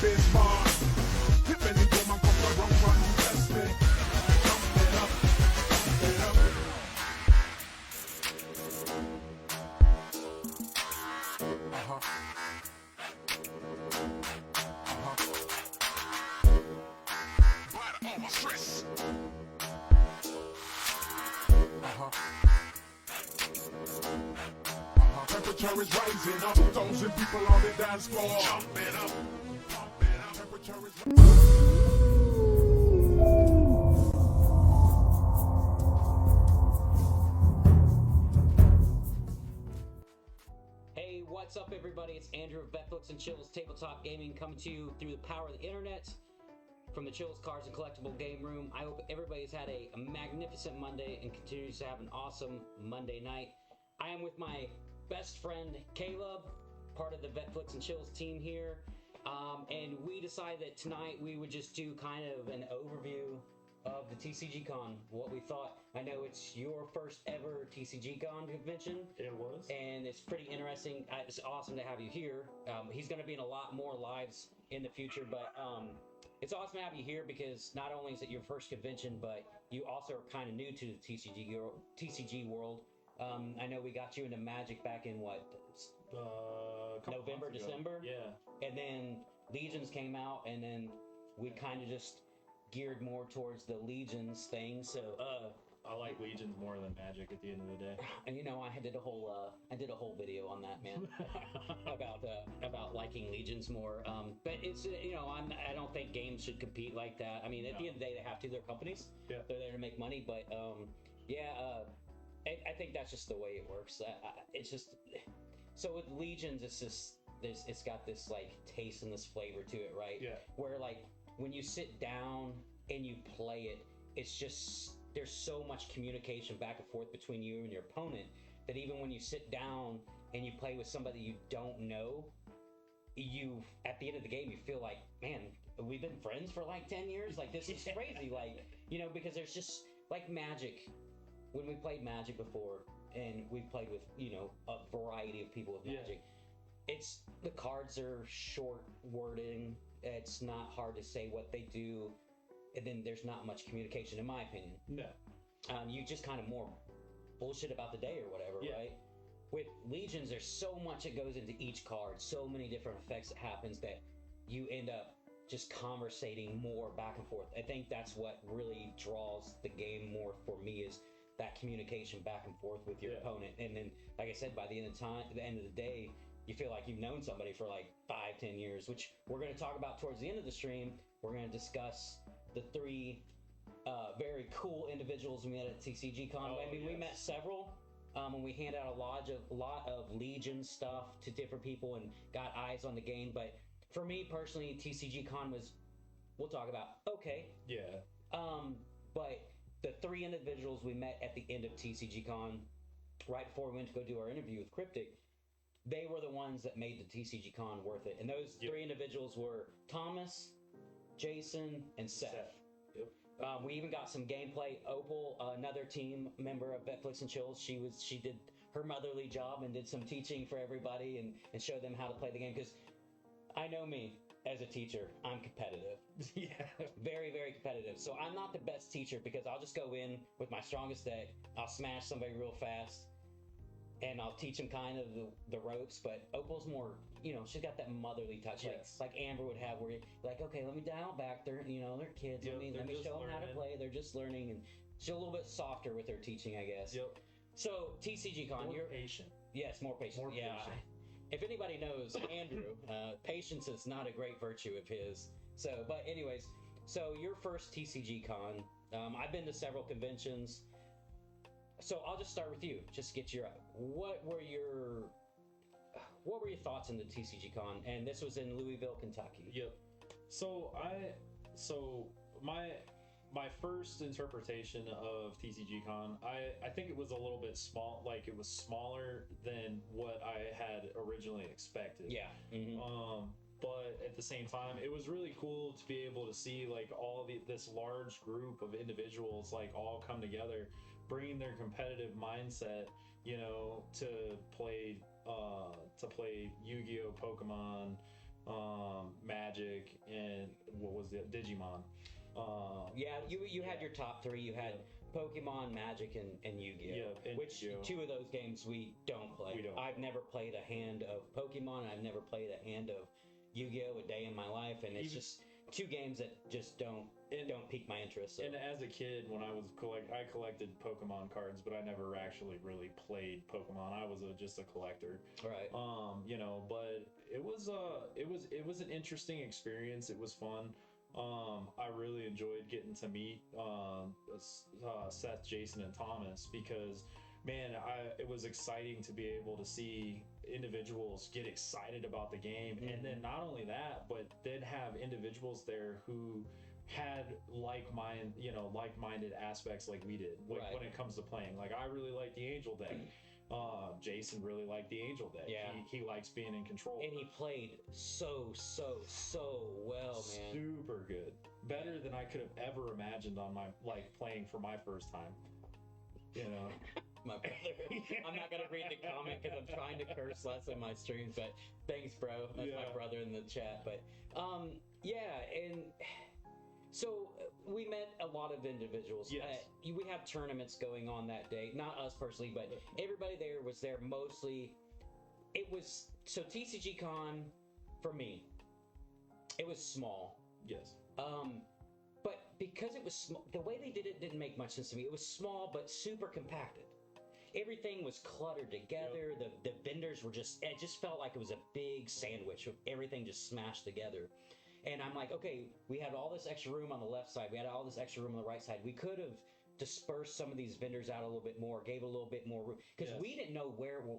been smart. Depending on my comfort, run, test it. Jump it up, jump it up. All my stress. Temperature is rising up. 2,000 people on the dance floor. Jump it up. Pump it up. Temperature is Hey, what's up everybody? It's Andrew of VetflicksandChillz Tabletop Gaming coming to you through the power of the internet from the Chillz Cards and Collectible Game Room. I hope everybody's had a magnificent Monday and continues to have an awesome Monday night. I am with my best friend Kaleb, part of the VetflicksandChillz team here, and we decided that tonight we would just do kind of an overview of the TCG Con, what we thought. I know it's your first ever TCG Con convention. It was. And it's pretty interesting. It's awesome to have you here. He's going to be in a lot more lives in the future, but it's awesome to have you here because not only is it your first convention, but you also are kind of new to the TCG world. I know we got you into Magic back in what? November, December? Yeah. And then Legions came out, and then we kind of just geared more towards the Legions thing. So I like Legions more than Magic at the end of the day. and you know, I did a whole video on that, man, about liking Legions more. But it's I don't think games should compete like that. I mean, at the end of the day, they have to. They're companies. Yeah. They're there to make money. But I think that's just the way it works. It's just so with Legions, it's just it's got this like taste and this flavor to it, right? Yeah. Where like when you sit down and you play it, it's just there's so much communication back and forth between you and your opponent that even when you sit down and you play with somebody you don't know, you at the end of the game you feel like, man, we've been friends for like 10 years. Like this is crazy. Like, because there's just like Magic. When we played Magic before, and we've played with, a variety of people with Magic, it's the cards are short wording. It's not hard to say what they do, and then there's not much communication, in my opinion. No. You just kind of more bullshit about the day or whatever, right? With Legions, there's so much that goes into each card, so many different effects that happens that you end up just conversating more back and forth. I think that's what really draws the game more for me is that communication back and forth with your opponent. And then, like I said, by the end of the day, you feel like you've known somebody for like 5-10 years, which we're going to talk about towards the end of the stream. We're going to discuss the three very cool individuals we met at TCG Con. We met several, and we handed out a lot of Legion stuff to different people and got eyes on the game. But for me personally, TCG Con was, we'll talk about, okay. Yeah. But the three individuals we met at the end of TCG Con, right before we went to go do our interview with Cryptic, they were the ones that made the TCG Con worth it. And those three individuals were Thomas, Jason, and Seth. Yep. We even got some gameplay. Opal, another team member of VetflicksandChillz, she did her motherly job and did some teaching for everybody and showed them how to play the game. Because I know me, as a teacher, I'm competitive. Yeah. Very, very competitive. So I'm not the best teacher because I'll just go in with my strongest deck. I'll smash somebody real fast and I'll teach them kind of the ropes. But Opal's more, she's got that motherly touch, like Amber would have, where you're like, okay, let me dial back. They're kids. Yep, let me show them how to play. They're just learning, and she's a little bit softer with her teaching, I guess. Yep. So TCG Con, you're patient. Yes, more patient. More yeah. patient. If anybody knows Andrew, patience is not a great virtue of his. So, but anyways, so your first TCG Con, I've been to several conventions. So I'll just start with you. Just get your what were your thoughts in the TCG Con? And this was in Louisville, Kentucky. Yep. So my first interpretation of TCG Con, I think it was a little bit small, like it was smaller than what I had originally expected. Yeah. Mm-hmm. But at the same time, it was really cool to be able to see like this large group of individuals like all come together, bringing their competitive mindset, to play Yu-Gi-Oh, Pokemon, Magic, what was it, Digimon. Yeah, you had your top three. You had Pokemon, Magic, and Yu-Gi-Oh. Yeah, and which Yu-Gi-Oh. two of those games we don't play. We don't. I've never played a hand of Pokemon. I've never played a hand of Yu-Gi-Oh a day in my life, and it's just two games that just don't pique my interest. So. And as a kid, when I was I collected Pokemon cards, but I never actually really played Pokemon. I was just a collector. Right. You know, but it was an interesting experience. It was fun. I really enjoyed getting to meet Seth, Jason, and Thomas because, man, it was exciting to be able to see individuals get excited about the game, and then not only that, but then have individuals there who had like-minded aspects like we did when it comes to playing. Like, I really like the Angel deck. Jason really liked the Angel deck. Yeah. He likes being in control. And he played so well, man. Super good. Better than I could have ever imagined on my playing for my first time. You know. My brother. I'm not gonna read the comment because I'm trying to curse less in my streams, but thanks, bro. That's my brother in the chat. But yeah, and so we met a lot of individuals. Yes. We have tournaments going on that day. Not us personally, but everybody there was there mostly. It was so TCG Con for me. It was small. Yes. But because it was small, the way they did it didn't make much sense to me. It was small but super compacted. Everything was cluttered together. Yep. The vendors were it just felt like it was a big sandwich of everything just smashed together. And I'm like, okay, we had all this extra room on the left side. We had all this extra room on the right side. We could have dispersed some of these vendors out a little bit more, gave a little bit more room. Because we didn't know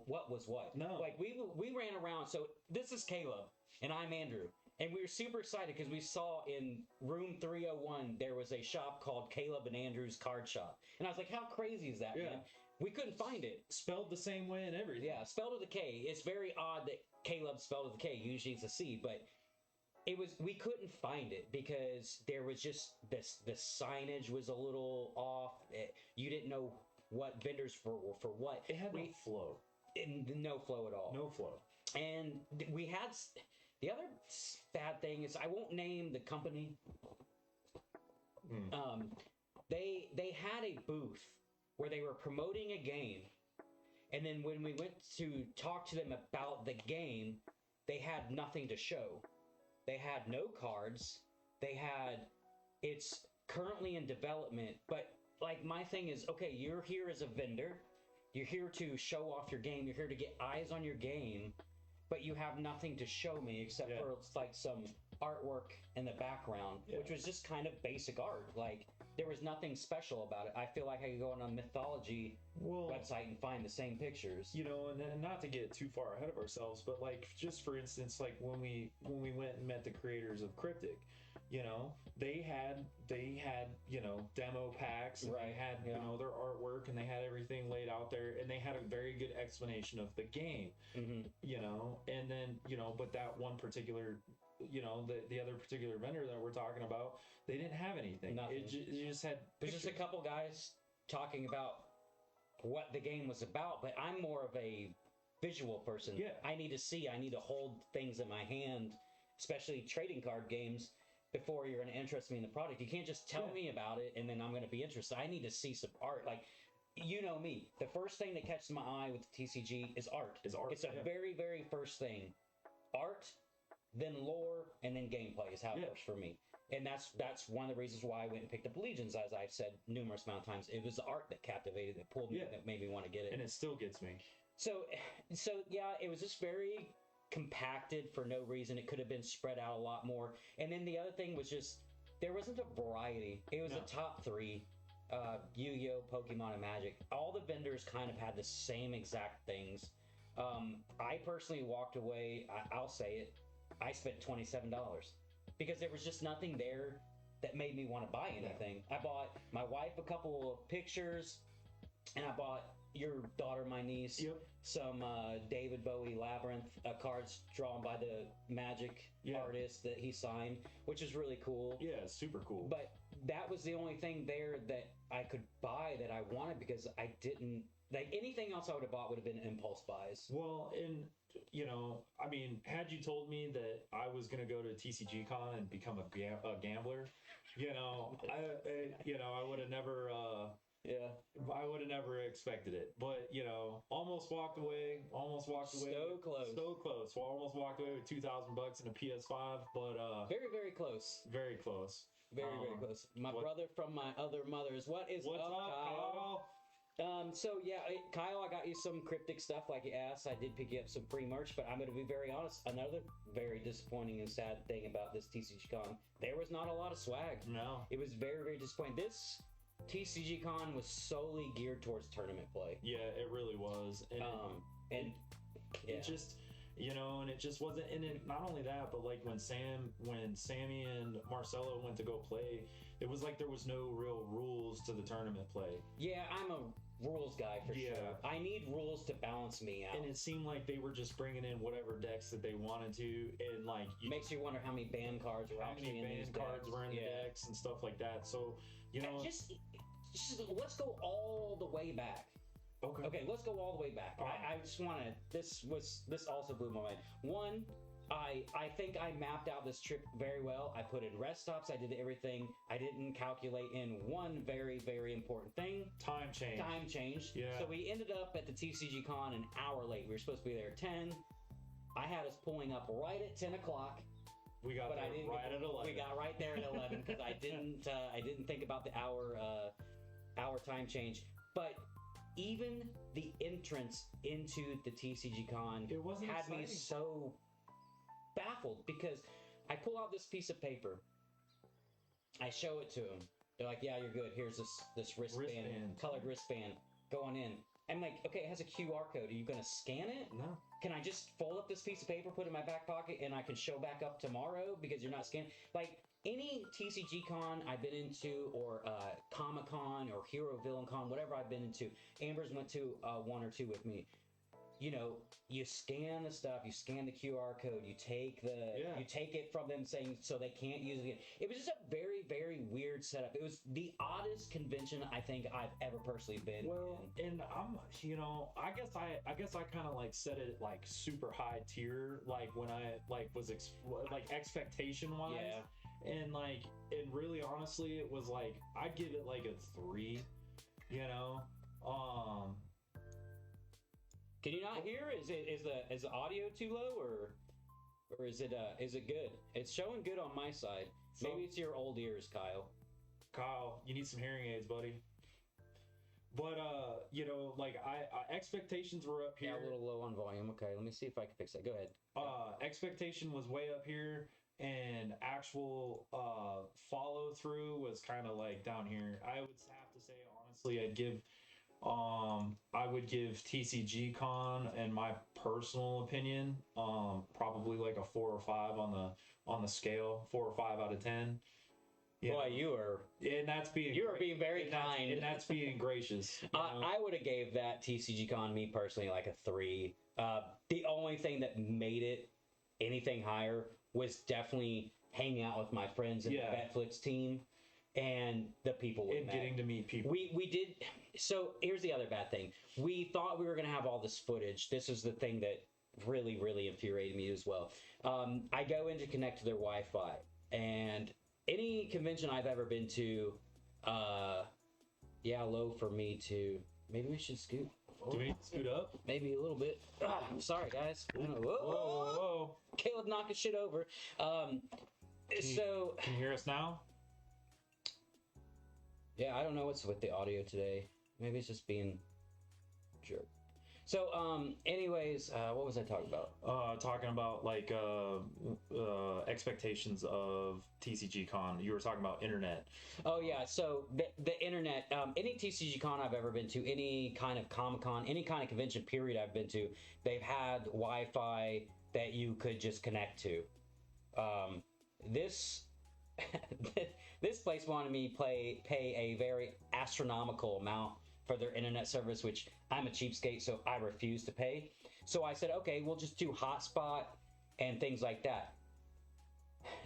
what was what. No. Like, we ran around. So this is Kaleb, and I'm Andrew. And we were super excited because we saw in room 301, there was a shop called Kaleb and Andrew's Card Shop. And I was like, how crazy is that, man? We couldn't find it. Spelled the same way and everything. Yeah, spelled with a K. It's very odd that Kaleb spelled with a K. Usually it's a C, but we couldn't find it because there was just the signage was a little off. You didn't know what vendors for what. It had no flow. No flow at all. No flow. And we had the other bad thing is I won't name the company. They had a booth where they were promoting a game, and then when we went to talk to them about the game, they had nothing to show. They had no cards. It's currently in development, but like my thing is, okay, you're here as a vendor. You're here to show off your game. You're here to get eyes on your game, but you have nothing to show me except for like some artwork in the background, which was just kind of basic art. Like, there was nothing special about it. I feel like I could go on a mythology website and find the same pictures. You know, and not to get too far ahead of ourselves, but like, just for instance, like when we went and met the creators of Cryptic, you know, they had you know, demo packs, and they had you know, their artwork, and they had everything laid out there, and they had a very good explanation of the game. You know, and then, you know, but that one particular, you know, the other particular vendor that we're talking about, they didn't have anything. It just had There's just a couple guys talking about what the game was about, but I'm more of a visual person. I need to see, I need to hold things in my hand, especially trading card games, before you're going to interest me in the product. You can't just tell me about it and then I'm going to be interested. I need to see some art. Like, you know me, the first thing that catches my eye with the TCG is art. It's a very, very first thing. Art, then lore, and then gameplay is how it works for me. And that's one of the reasons why I went and picked up Legions, as I've said numerous amount of times. It was the art that captivated, that pulled me, that made me want to get it. And it still gets me. So yeah, it was just very compacted for no reason. It could have been spread out a lot more. And then the other thing was just, there wasn't a variety. It was a top three. Yu-Gi-Oh, Pokemon, and Magic. All the vendors kind of had the same exact things. I personally walked away, I'll say it, I spent $27 because there was just nothing there that made me want to buy anything. I bought my wife a couple of pictures, and I bought your daughter, my niece, some David Bowie Labyrinth cards drawn by the Magic artist that he signed, which is really cool. Yeah, super cool. But that was the only thing there that I could buy that I wanted, because I didn't, like, anything else I would have bought would have been impulse buys. Well, and you know, I mean, had you told me that I was gonna go to TCG Con and become a gambler, you know, I would have never. Yeah. I would have never expected it, but you know, almost walked away. So close. So close. Well, almost walked away with $2,000 in a PS5, but Very, very close. very close. Very, very close. My brother from my other mother's. What's What's up, up, Kyle? So yeah, Kyle, I got you some cryptic stuff like you asked. I did pick you up some free merch, but I'm going to be very honest. Another very disappointing and sad thing about this TCG Con, there was not a lot of swag. No. It was very, very disappointing. This TCG Con was solely geared towards tournament play. Yeah, it really was. And yeah. it just, you know, and it just wasn't. And it, not only that, but like when Sammy and Marcelo went to go play, it was like there was no real rules to the tournament play. Yeah, I'm a rules guy for Yeah. sure. I need rules to balance me out. And it seemed like they were just bringing in whatever decks that they wanted to, and like Makes you wonder how many ban cards were how actually many in ban these cards decks. were in the decks and stuff like that. So you know, Just let's go all the way back. Okay, let's go all the way back. I just want to. This also blew my mind. One, I think I mapped out this trip very well. I put in rest stops. I did everything. I didn't calculate in one very, very important thing. time change. Yeah. So we ended up at the TCG Con an hour late. We were supposed to be there at 10. I had us pulling up right at 10 o'clock. We got there right at 11. We got right there at 11 because I didn't think about the hour time change. But even the entrance into the TCG Con It wasn't had me exciting. so baffled because I pull out this piece of paper. I show it to them. They're like, "Yeah, you're good. Here's this wristband, colored wristband going in." I'm like, "Okay, it has a QR code. Are you gonna scan it? No. Can I just fold up this piece of paper, put it in my back pocket, and I can show back up tomorrow because you're not scanning?" Like any TCG Con I've been into, or Comic Con, or Hero Villain Con, whatever I've been into. Amber's went to one or two with me. You know, you scan the stuff, you scan the QR code, you take it from them saying so they can't use it again. It was just a very, very weird setup. It was the oddest convention I think I've ever personally been in. And I'm, you know, I guess I kind of like set it like super high tier, like when I like was like expectation wise. Yeah. And really honestly, it was like I'd give it like a 3, you know. Can you not hear? Is the audio too low, or is it good? It's showing good on my side. So- Maybe it's your old ears, Kyle. Kyle, you need some hearing aids, buddy. But you know, like I expectations were up here. Yeah, a little low on volume. Okay, let me see if I can fix that. Go ahead. Expectation was way up here, and actual follow through was kind of like down here. I would have to say honestly, I would give TCG Con, in my personal opinion, probably like a 4 or 5 on the scale, 4 or 5 out of 10. Boy, you are being very kind, and that's being gracious. You know? I would have gave that TCG Con, me personally, like a 3. The only thing that made it anything higher was definitely hanging out with my friends in the Vetflix team and the people we and met. getting to meet people. We did. So here's the other bad thing. We thought we were going to have all this footage. This is the thing that really, really infuriated me as well. I go in to connect to their Wi-Fi, and any convention I've ever been to, low for me too. Maybe we should scoot. Do we need to scoot up? Maybe a little bit. I'm sorry, guys. Whoa. Whoa. Kaleb knocked his shit over. Can you hear us now? Yeah, I don't know what's with the audio today. Maybe it's just being jerk. So, anyways, what was I talking about? Talking about like expectations of TCG Con. You were talking about internet. Oh yeah, so the internet. Any TCG Con I've ever been to, any kind of Comic Con, any kind of convention period I've been to, they've had Wi-Fi that you could just connect to. This this place wanted me pay a very astronomical amount for their internet service, which I'm a cheapskate, so I refuse to pay. So I said, okay, we'll just do hotspot and things like that.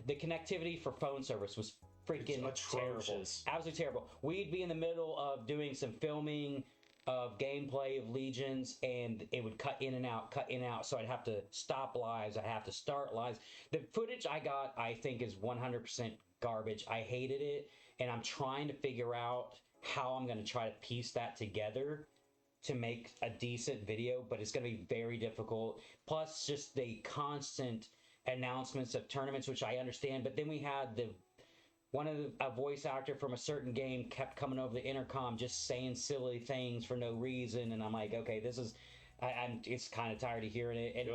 The connectivity for phone service was freaking It's terrible. atrocious. Absolutely terrible. We'd be in the middle of doing some filming, of gameplay of Legions, and it would cut in and out, so I'd have to stop lives, I'd have to start lives. The footage I got, I think, is 100% garbage. I hated it, and I'm trying to figure out how I'm going to try to piece that together to make a decent video, but it's going to be very difficult. Plus, just the constant announcements of tournaments, which I understand, but then we had a voice actor from a certain game kept coming over the intercom just saying silly things for no reason, and I'm like, okay, this is, I'm it's kind of tired of hearing it, and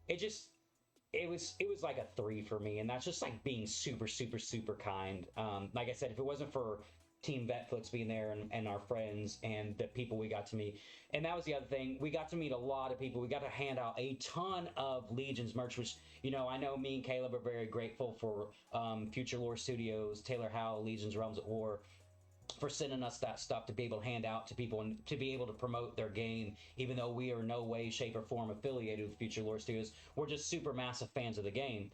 it was like a 3 for me, and that's just like being super kind. Like I said, if it wasn't for Team Vetflix being there and our friends and the people we got to meet, and that was the other thing, we got to meet a lot of people. We got to hand out a ton of Legions merch, which, you know, I know me and Kaleb are very grateful for Future Lore Studios, Taylor Howell, Legions Realms at War, for sending us that stuff to be able to hand out to people and to be able to promote their game, even though we are no way, shape, or form affiliated with Future Lore Studios. We're just super massive fans of the game.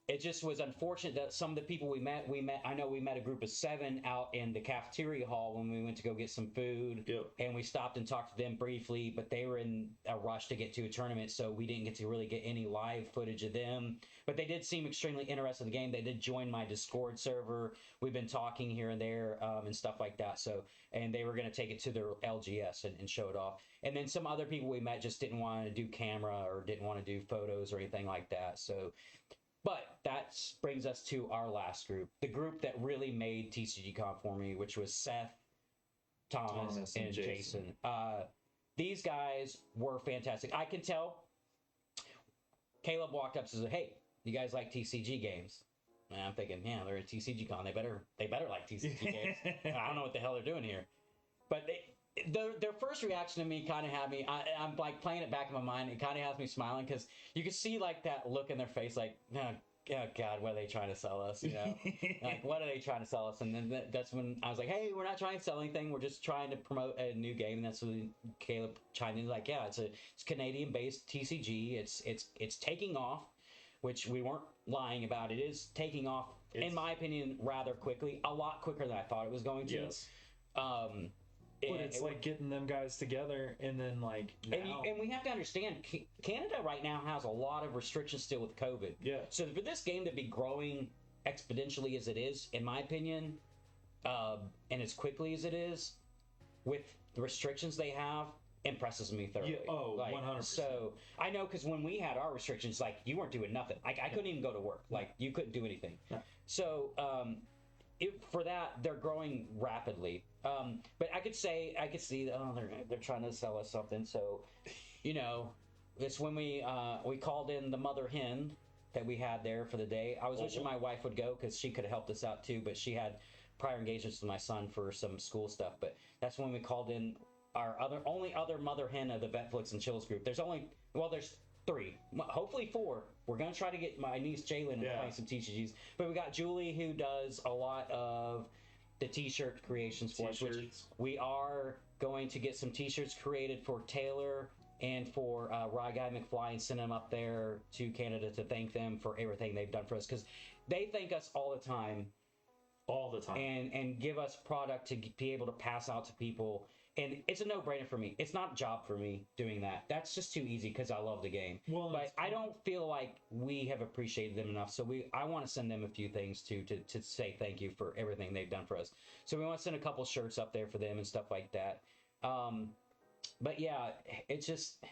It just was unfortunate that some of the people we met, I know we met a group of 7 out in the cafeteria hall when we went to go get some food. Yep. And we stopped and talked to them briefly, but they were in a rush to get to a tournament, so we didn't get to really get any live footage of them. But they did seem extremely interested in the game. They did join my Discord server. We've been talking here and there and stuff like that. So, and they were going to take it to their LGS and show it off. And then some other people we met just didn't want to do camera or didn't want to do photos or anything like that. So, but that brings us to our last group, the group that really made TCG Con for me, which was Seth, Thomas and Jason. These guys were fantastic. I can tell. Kaleb walked up and said, "Hey, you guys like TCG games?" And I'm thinking, yeah, they're at TCG Con. They better like TCG games. I don't know what the hell they're doing here. But their first reaction to me kind of had me, I'm like playing it back in my mind. It kind of has me smiling because you can see like that look in their face, like, oh God, what are they trying to sell us? You know, like, what are they trying to sell us? And then that's when I was like, hey, we're not trying to sell anything. We're just trying to promote a new game. And that's when Kaleb chimed in, like, yeah, it's Canadian-based TCG. It's taking off, which we weren't lying about. It is taking off, in my opinion, rather quickly, a lot quicker than I thought it was going to. Yes. But it's like getting them guys together, and then like now... and we have to understand, Canada right now has a lot of restrictions still with COVID. Yeah. So for this game to be growing exponentially as it is, in my opinion, and as quickly as it is, with the restrictions they have, impresses me thoroughly. Yeah. Oh, like, 100%. So I know, because when we had our restrictions, like, you weren't doing nothing. I couldn't even go to work. Like, you couldn't do anything. Yeah. So for that, they're growing rapidly. But I could see, oh, they're trying to sell us something. So, you know, it's when we called in the mother hen that we had there for the day. I was wishing my wife would go because she could have helped us out too, but she had prior engagements with my son for some school stuff. But that's when we called in our only other mother hen of the VetflicksandChillz group. There's 3, hopefully 4. We're going to try to get my niece Jalen to play some TCGs. But we got Julie, who does a lot of the t-shirt creations for us, which we are going to get some t-shirts created for Taylor and for Rye Guy McFly and send them up there to Canada to thank them for everything they've done for us, because they thank us all the time, and give us product to be able to pass out to people. And it's a no-brainer for me. It's not a job for me doing that. That's just too easy because I love the game. Well, but I don't feel like we have appreciated them enough. So I want to send them a few things too, to say thank you for everything they've done for us. So we want to send a couple shirts up there for them and stuff like that. But yeah, it's just,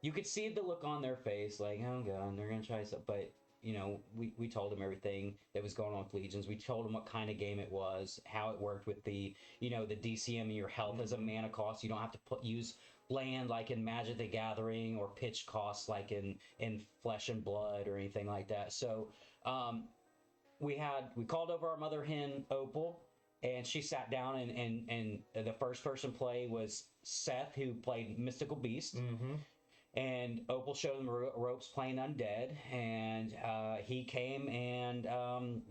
you could see the look on their face, like, oh God, they're going to try something. But, you know, we told them everything that was going on with Legions. We told them what kind of game it was, how it worked with the, you know, the DCM and your health as a mana cost. You don't have to use land like in Magic the Gathering, or pitch costs like in Flesh and Blood or anything like that. So we called over our mother hen, Opal, and she sat down, and the first person play was Seth, who played Mystical Beast. Mm-hmm. And Opal showed him ropes playing Undead, and he came and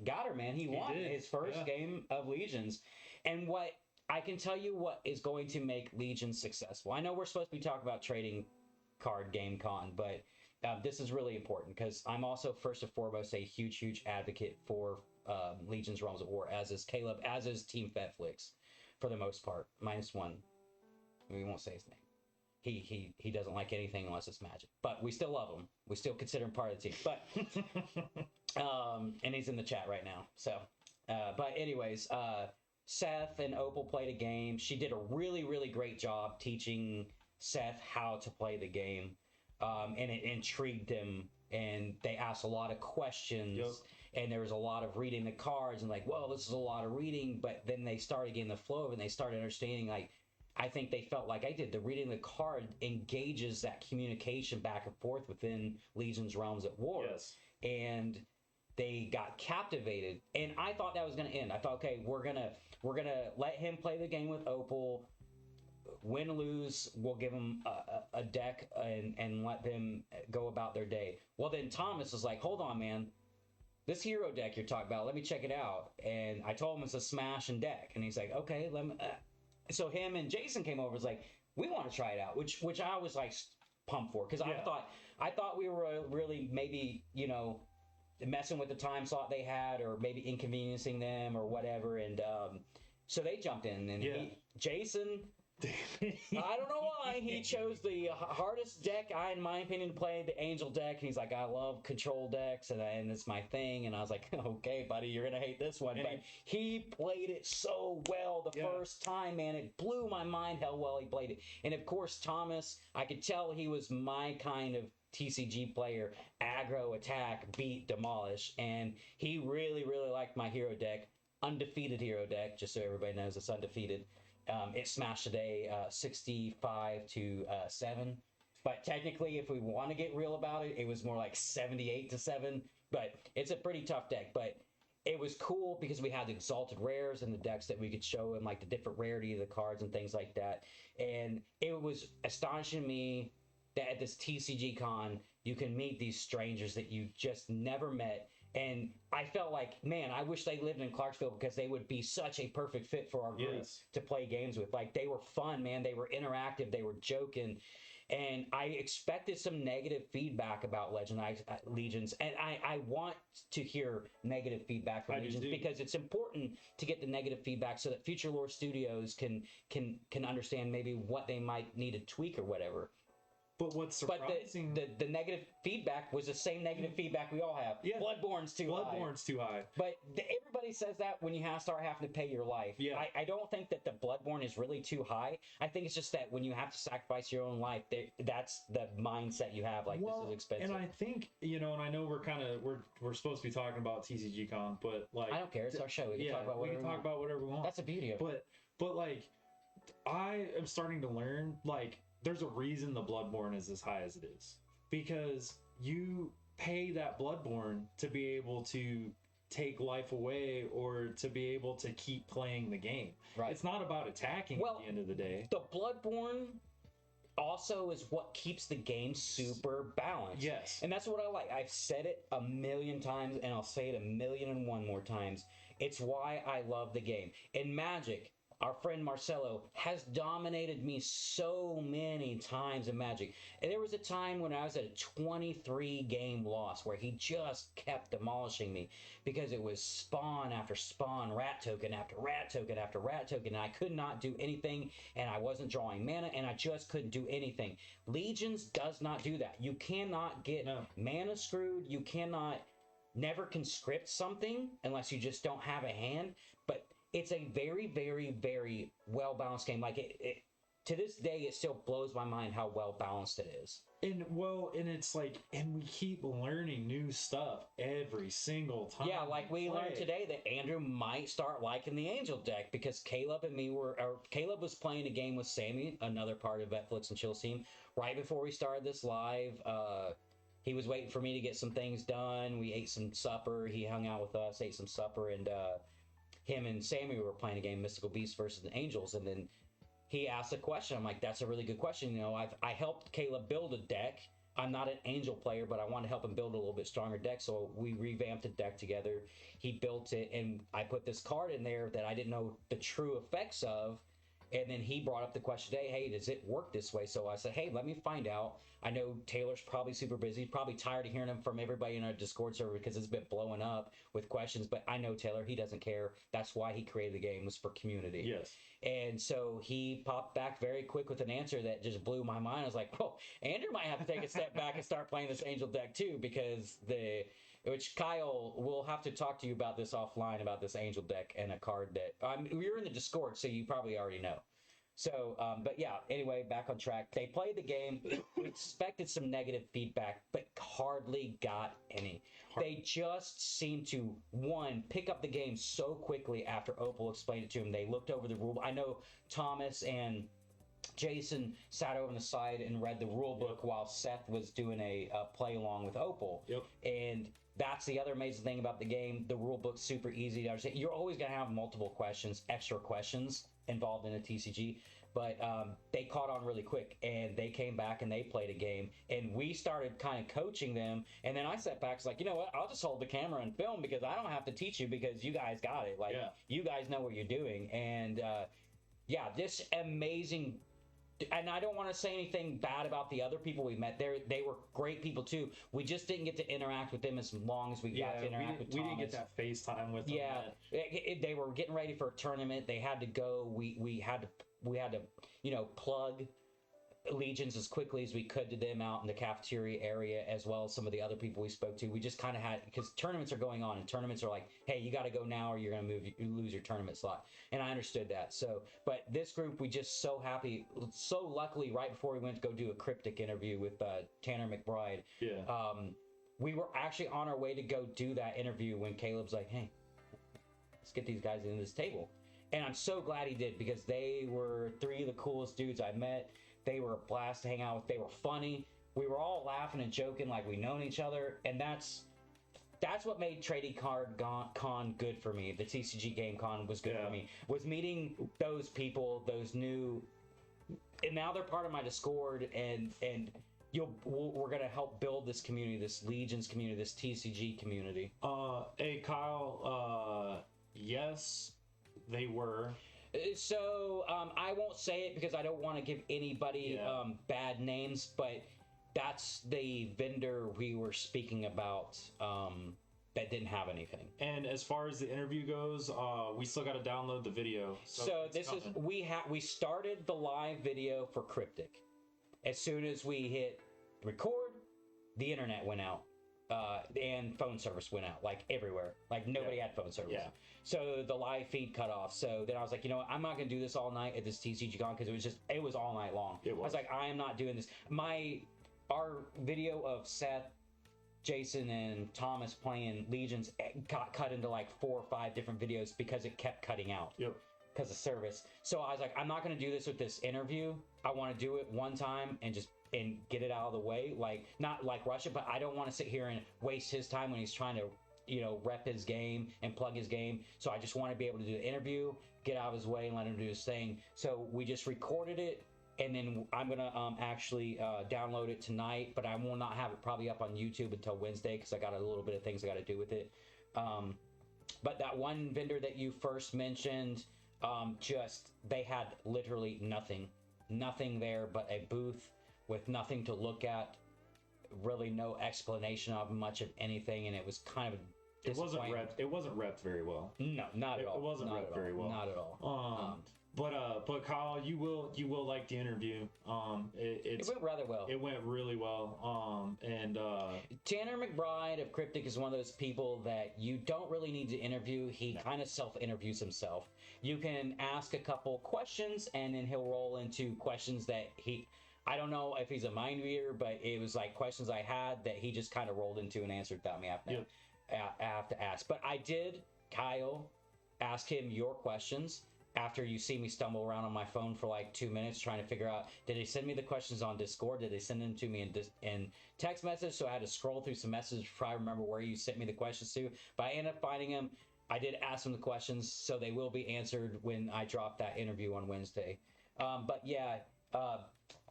got her, man. He won his first game of Legions. And what I can tell you what is going to make Legions successful. I know we're supposed to be talking about trading card game con, but this is really important because I'm also first and foremost a huge advocate for Legions Realms of War, as is Kaleb, as is Team Vetflix. for the most part. -1. We won't say his name. He doesn't like anything unless it's Magic. But we still love him. We still consider him part of the team. But and he's in the chat right now. So but anyways, Seth and Opal played a game. She did a really, really great job teaching Seth how to play the game. And it intrigued him, and they asked a lot of questions. Yep. And there was a lot of reading the cards and like, well, this is a lot of reading, but then they started getting the flow of it, and they started understanding, like, I think they felt like I did. The reading the card engages that communication back and forth within Legion's Realms at War. Yes. And they got captivated. And I thought that was going to end. I thought, okay, we're gonna let him play the game with Opal. Win or lose, we'll give them a deck and let them go about their day. Well, then Thomas was like, hold on, man. This hero deck you're talking about, let me check it out. And I told him it's a smash and deck. And he's like, okay, let me... So him and Jason came over, was like, we want to try it out, which I was like pumped for, because I thought we were really maybe, you know, messing with the time slot they had, or maybe inconveniencing them or whatever. And so they jumped in, and Jason... I don't know why he chose the hardest deck, in my opinion, to play, the Angel deck. And he's like, I love control decks, and it's my thing. And I was like, okay, buddy, you're gonna hate this one. But he played it so well the first time, man. It blew my mind how well he played it. And of course, Thomas, I could tell he was my kind of TCG player. Aggro, attack, beat, demolish. And he really, really liked my hero deck. Undefeated hero deck, just so everybody knows it's undefeated. It smashed today 65-7. But technically, if we want to get real about it, it was more like 78-7. But it's a pretty tough deck. But it was cool because we had the exalted rares and the decks that we could show him, like the different rarity of the cards and things like that. And it was astonishing me that at this TCG Con, you can meet these strangers that you just never met. And I felt like, man, I wish they lived in Clarksville, because they would be such a perfect fit for our group to play games with. Like, they were fun, man. They were interactive. They were joking. And I expected some negative feedback about Legions. And I want to hear negative feedback from Legions, because it's important to get the negative feedback so that future lore studios can understand maybe what they might need to tweak or whatever. But what's surprising... But the negative feedback was the same negative feedback we all have. Yeah. Bloodborne's too high. Bloodborne's too high. But everybody says that when you start having to pay your life. Yeah. I don't think that the Bloodborne is really too high. I think it's just that when you have to sacrifice your own life, that's the mindset you have. Like, this is expensive. And I think, you know, and I know we're supposed to be talking about TCG Con, but like... I don't care. It's our show. We can talk about whatever we want. That's the beauty of it. But like, I am starting to learn, like, there's a reason the Bloodborne is as high as it is, because you pay that Bloodborne to be able to take life away, or to be able to keep playing the game. Right. It's not about attacking at the end of the day. The Bloodborne also is what keeps the game super balanced. Yes. And that's what I like. I've said it a million times, and I'll say it 1,000,001 more times. It's why I love the game. In Magic, our friend Marcelo has dominated me so many times in Magic. And there was a time when I was at a 23-game loss where he just kept demolishing me, because it was spawn after spawn, rat token after rat token after rat token, and I could not do anything, and I wasn't drawing mana, and I just couldn't do anything. Legions does not do that. You cannot get mana screwed. You cannot never conscript something unless you just don't have a hand. But it's a very, very, very well-balanced game. Like, it to this day, it still blows my mind how well-balanced it is. And it's like, and we keep learning new stuff every single time. Yeah, like we learned today that Andrew might start liking the Angel deck, because Kaleb and me Kaleb was playing a game with Sammy, another part of VetflicksandChillz team, right before we started this live. He was waiting for me to get some things done. We ate some supper. He hung out with us, ate some supper, and him and Sammy were playing a game, Mystical Beasts versus the Angels, and then he asked a question. I'm like, that's a really good question. You know, I helped Kaleb build a deck. I'm not an Angel player, but I want to help him build a little bit stronger deck, so we revamped the deck together. He built it, and I put this card in there that I didn't know the true effects of, And then he brought up the question today, hey, does it work this way? So I said, hey, let me find out. I know Taylor's probably super busy. He's probably tired of hearing them from everybody in our Discord server because it's been blowing up with questions. But I know Taylor, he doesn't care. That's why he created the game, was for community. Yes. And so he popped back very quick with an answer that just blew my mind. I was like, oh, Andrew might have to take a step back and start playing this Angel deck too, because which Kyle, we'll have to talk to you about this offline, about this Angel deck and a card that we're in the Discord, so you probably already know. So, but yeah, anyway, back on track. They played the game. We expected some negative feedback, but hardly got any. They just seemed to, one, pick up the game so quickly after Opal explained it to them. They looked over the rule. I know Thomas and Jason sat over on the side and read the rule book while Seth was doing a play along with Opal. Yep. And that's the other amazing thing about the game. The rule book's super easy to understand. You're always going to have multiple questions, extra questions involved in a TCG, but they caught on really quick, and they came back and they played a game, and we started kind of coaching them. And then I sat back, was like, you know what? I'll just hold the camera and film because I don't have to teach you because you guys got it. Like, you guys know what you're doing. And yeah, this amazing. And I don't want to say anything bad about the other people we met. They were great people too. We just didn't get to interact with them as long as we got to interact with Thomas. We didn't get that FaceTime with them. Yeah, they were getting ready for a tournament. They had to go. We had to plug Legions as quickly as we could to them out in the cafeteria area, as well as some of the other people we spoke to. We just kind of had, because tournaments are going on, and tournaments are like, hey, you got to go now or you're going to lose your tournament slot. And I understood that. So, but this group, we just so happy, so luckily, right before we went to go do a cryptic interview with Tanner McBride, we were actually on our way to go do that interview when Caleb's like, hey, let's get these guys in this table. And I'm so glad he did, because they were three of the coolest dudes I met. They were a blast to hang out with. They were funny. We were all laughing and joking like we known each other, and that's what made Trading Card Con good for me. The TCG Game Con was good for me. Was meeting those people, those new, and now they're part of my Discord, and we're gonna help build this community, this Legions community, this TCG community. Hey Kyle, yes, they were. So I won't say it because I don't want to give anybody bad names, but that's the vendor we were speaking about that didn't have anything. And as far as the interview goes, we still got to download the video. So this coming. We started the live video for Cryptic. As soon as we hit record, the internet went out. And phone service went out, like everywhere. Like nobody had phone service. Yeah. So the live feed cut off. So then I was like, you know what? I'm not going to do this all night at this TCG Con, because it was all night long. I was like, I am not doing this. Our video of Seth, Jason, and Thomas playing Legions got cut into like 4 or 5 different videos because it kept cutting out. Yep. Because of service. So I was like, I'm not going to do this with this interview. I want to do it one time and get it out of the way. Like, not like rush it, but I don't want to sit here and waste his time when he's trying to, rep his game and plug his game. So I just want to be able to do the interview, get out of his way, and let him do his thing. So we just recorded it, and then I'm gonna actually download it tonight, but I will not have it probably up on YouTube until Wednesday, because I got a little bit of things I got to do with it. But that one vendor that you first mentioned, they had literally nothing there but a booth with nothing to look at, really no explanation of much of anything, and it was kind of disappointing. It wasn't repped very well. No, not at all. It wasn't repped very well. Not at all. But Kyle, you will like the interview. It went rather well. It went really well. Tanner McBride of Cryptic is one of those people that you don't really need to interview. He kind of self-interviews himself. You can ask a couple questions, and then he'll roll into questions that I don't know if he's a mind reader, but it was like questions I had that he just kind of rolled into and answered without me having to ask. But I did, Kyle, ask him your questions after you see me stumble around on my phone for like 2 minutes trying to figure out, did they send me the questions on Discord? Did they send them to me in text message? So I had to scroll through some messages to try to remember where you sent me the questions to. But I ended up finding them. I did ask them the questions, so they will be answered when I drop that interview on Wednesday. But yeah,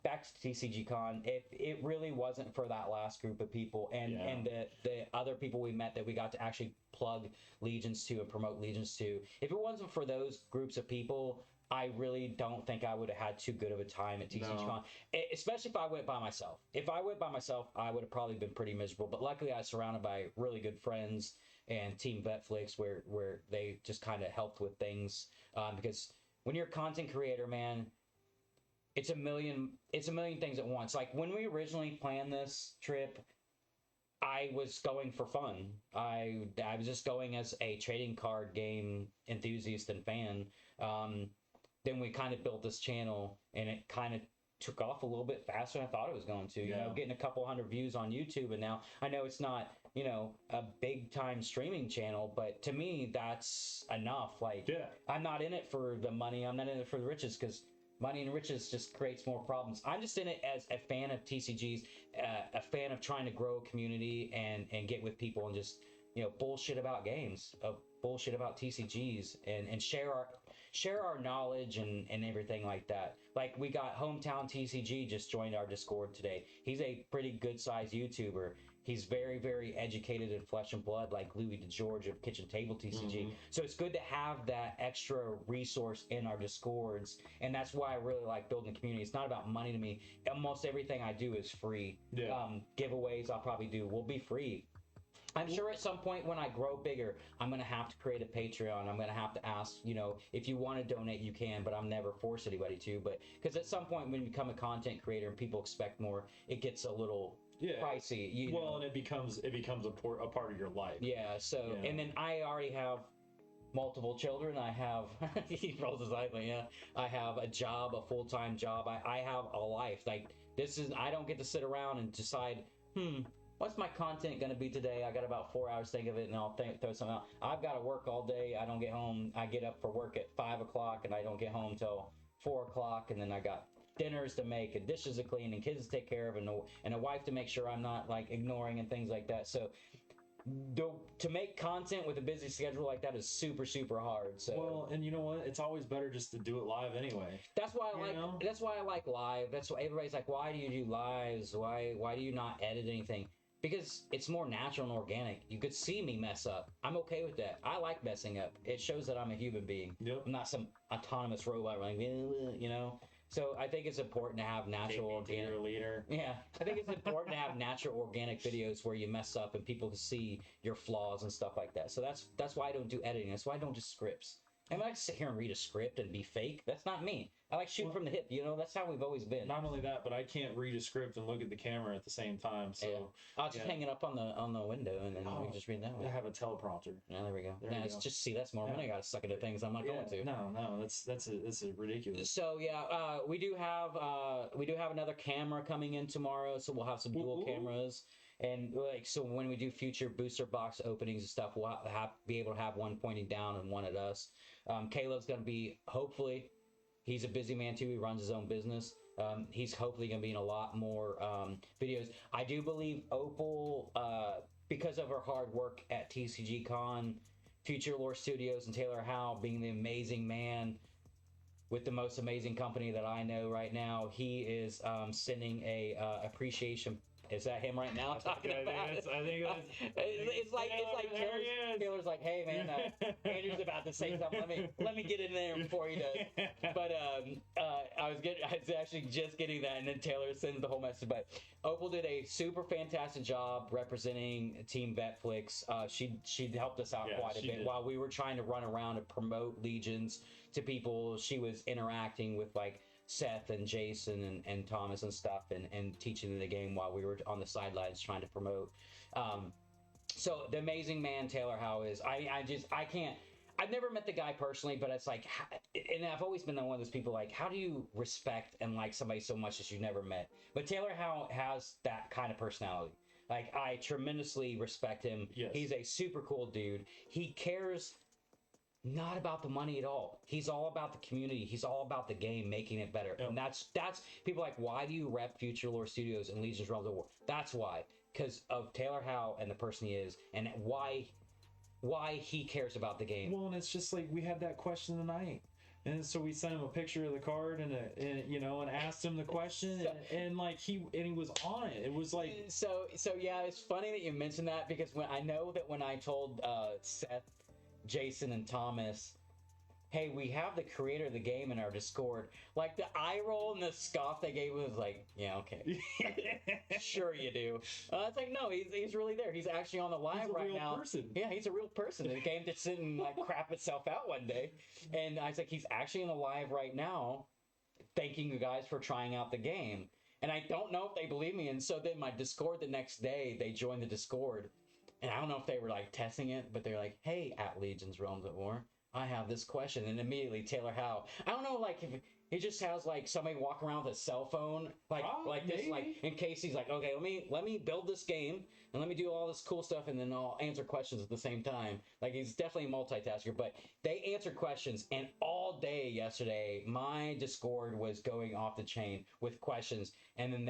back to TCG Con, it really wasn't for that last group of people, and the other people we met that we got to actually plug Legions to and promote Legions to. If it wasn't for those groups of people, I really don't think I would have had too good of a time at TCG No. Con, especially if I went by myself. If I went by myself, I would have probably been pretty miserable. But luckily, I was surrounded by really good friends and Team Vetflix, where they just kind of helped with things. Because when you're a content creator, man, it's a million things at once. Like when we originally planned this trip, I was going for fun. I was just going as a trading card game enthusiast and fan. Then we kind of built this channel, and it kind of took off a little bit faster than I thought it was going to. You know, getting a couple hundred views on YouTube, and now I know it's not, you know, a big time streaming channel, but to me that's enough. Like, I'm not in it for the money. I'm not in it for the riches, because money and riches just creates more problems. I'm just in it as a fan of TCGs, a fan of trying to grow a community and get with people and just, you know, bullshit about games, bullshit about TCGs, and share our knowledge and everything like that. Like, we got Hometown TCG just joined our Discord today. He's a pretty good sized YouTuber. He's very, very educated in flesh and blood, like Louis DeGeorge of Kitchen Table TCG. So it's good to have that extra resource in our Discords, and that's why I really like building a community. It's not about money to me. Almost everything I do is free. Giveaways I'll probably do will be free. I'm sure at some point when I grow bigger, I'm going to have to create a Patreon. I'm going to have to ask, you know, if you want to donate, you can, but I'm never force anybody to. But because at some point when you become a content creator and people expect more, it gets a little pricey. You know? And it becomes a part of your life. So and then I already have multiple children. I have he rolls his eyes like, I have a job, a full-time job. I have a life. Like, this is, I don't get to sit around and decide, what's my content going to be today? I got about 4 hours to think of it, and I'll throw something out. I've got to work all day. I don't get home. I get up for work at 5 o'clock, and I don't get home till 4 o'clock, and then I got dinners to make and dishes to clean and kids to take care of and a wife to make sure I'm not like ignoring and things like that. So to make content with a busy schedule like that is super, super hard. So well, and you know what? It's always better just to do it live anyway. That's why I like live. That's why everybody's like, why do you do lives? Why do you not edit anything? Because it's more natural and organic. You could see me mess up. I'm okay with that. I like messing up. It shows that I'm a human being. I'm not some autonomous robot, like, you know. So I think it's important to have natural organic leader. Yeah, I think it's important to have natural organic videos where you mess up and people can see your flaws and stuff like that. So that's why I don't do editing. That's why I don't do scripts. I like to sit here and read a script and be fake. That's not me. I like shooting from the hip. You know, that's how we've always been. Not only that, but I can't read a script and look at the camera at the same time. So I'll just hang it up on the window and then we can just read that way. I have a teleprompter. Yeah, there we go. There we go. Just see, that's more money I got to suck into things I'm not going to. No, that's ridiculous. So we do have another camera coming in tomorrow. So we'll have some dual cameras. And like, so when we do future booster box openings and stuff, we'll be able to have one pointing down and one at us. Kaleb's going to be, hopefully, he's a busy man too. He runs his own business. He's hopefully going to be in a lot more videos. I do believe Opal, because of her hard work at TCG Con, Future Lore Studios, and Taylor Howe being the amazing man with the most amazing company that I know right now, he is sending a appreciation. Is that him right now talking about it? I think it's like Taylor's like, hey man, Andrew's about to say something. Let me get in there before he does. But I was actually just getting that, and then Taylor sends the whole message. But Opal did a super fantastic job representing Team Vetflix. She helped us out quite a bit while we were trying to run around and promote Legions to people. She was interacting with like Seth and Jason and Thomas and stuff and teaching them the game while we were on the sidelines trying to promote. So the amazing man Taylor Howe is, I've never met the guy personally, but it's like, and I've always been one of those people like, how do you respect and like somebody so much that you've never met? But Taylor Howe has that kind of personality. Like, I tremendously respect him. Yes. He's a super cool dude. He cares not about the money at all. He's all about the community. He's all about the game, making it better. Yep. And that's people like, why do you rep Future Lore Studios and Legion's Realms of War? That's why. Because of Taylor Howe and the person he is, and why he cares about the game. Well, and it's just like, we had that question tonight. And so we sent him a picture of the card and asked him the question and he was on it. It was like, so yeah, it's funny that you mentioned that, because when I told Seth, Jason, and Thomas, hey, we have the creator of the game in our Discord. Like, the eye roll and the scoff they gave was like, yeah, okay. Sure you do. It's like, no, he's really there. He's actually on the live right now. Person. Yeah, he's a real person. The game just didn't like crap itself out one day. And I was like, he's actually in the live right now, thanking you guys for trying out the game. And I don't know if they believe me. And so then my Discord the next day, they joined the Discord. And I don't know if they were like testing it, but they're like, hey, at Legions Realms at War, I have this question. And immediately Taylor Howe, I don't know, like, if he just has like somebody walk around with a cell phone, like this, maybe. like in case he's like, okay, let me build this game and let me do all this cool stuff, and then I'll answer questions at the same time. Like, he's definitely a multitasker. But they answered questions, and all day yesterday, my Discord was going off the chain with questions, and then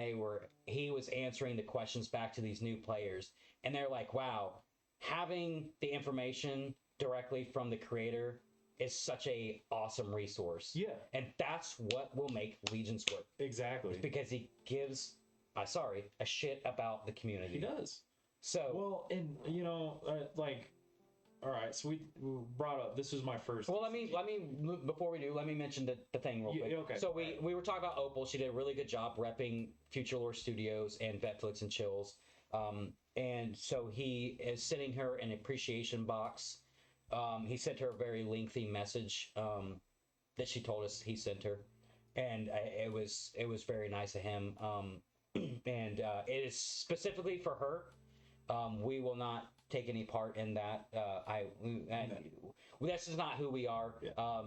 he was answering the questions back to these new players, and they're like, wow, having the information directly from the creator is such a awesome resource. Yeah. And that's what will make Legions work. Exactly. Because he gives, a shit about the community. He does. So, well, and you know, like, all right, so we brought up, this was my first. well, let me before we do, let me mention the thing real quick. Yeah, okay. So we were talking about Opal. She did a really good job repping Future Lore Studios and VetflicksandChillz. And so he is sending her an appreciation box. He sent her a very lengthy message that she told us he sent her, and it was very nice of him. And it is specifically for her. We will not take any part in that. This is not who we are. Yeah.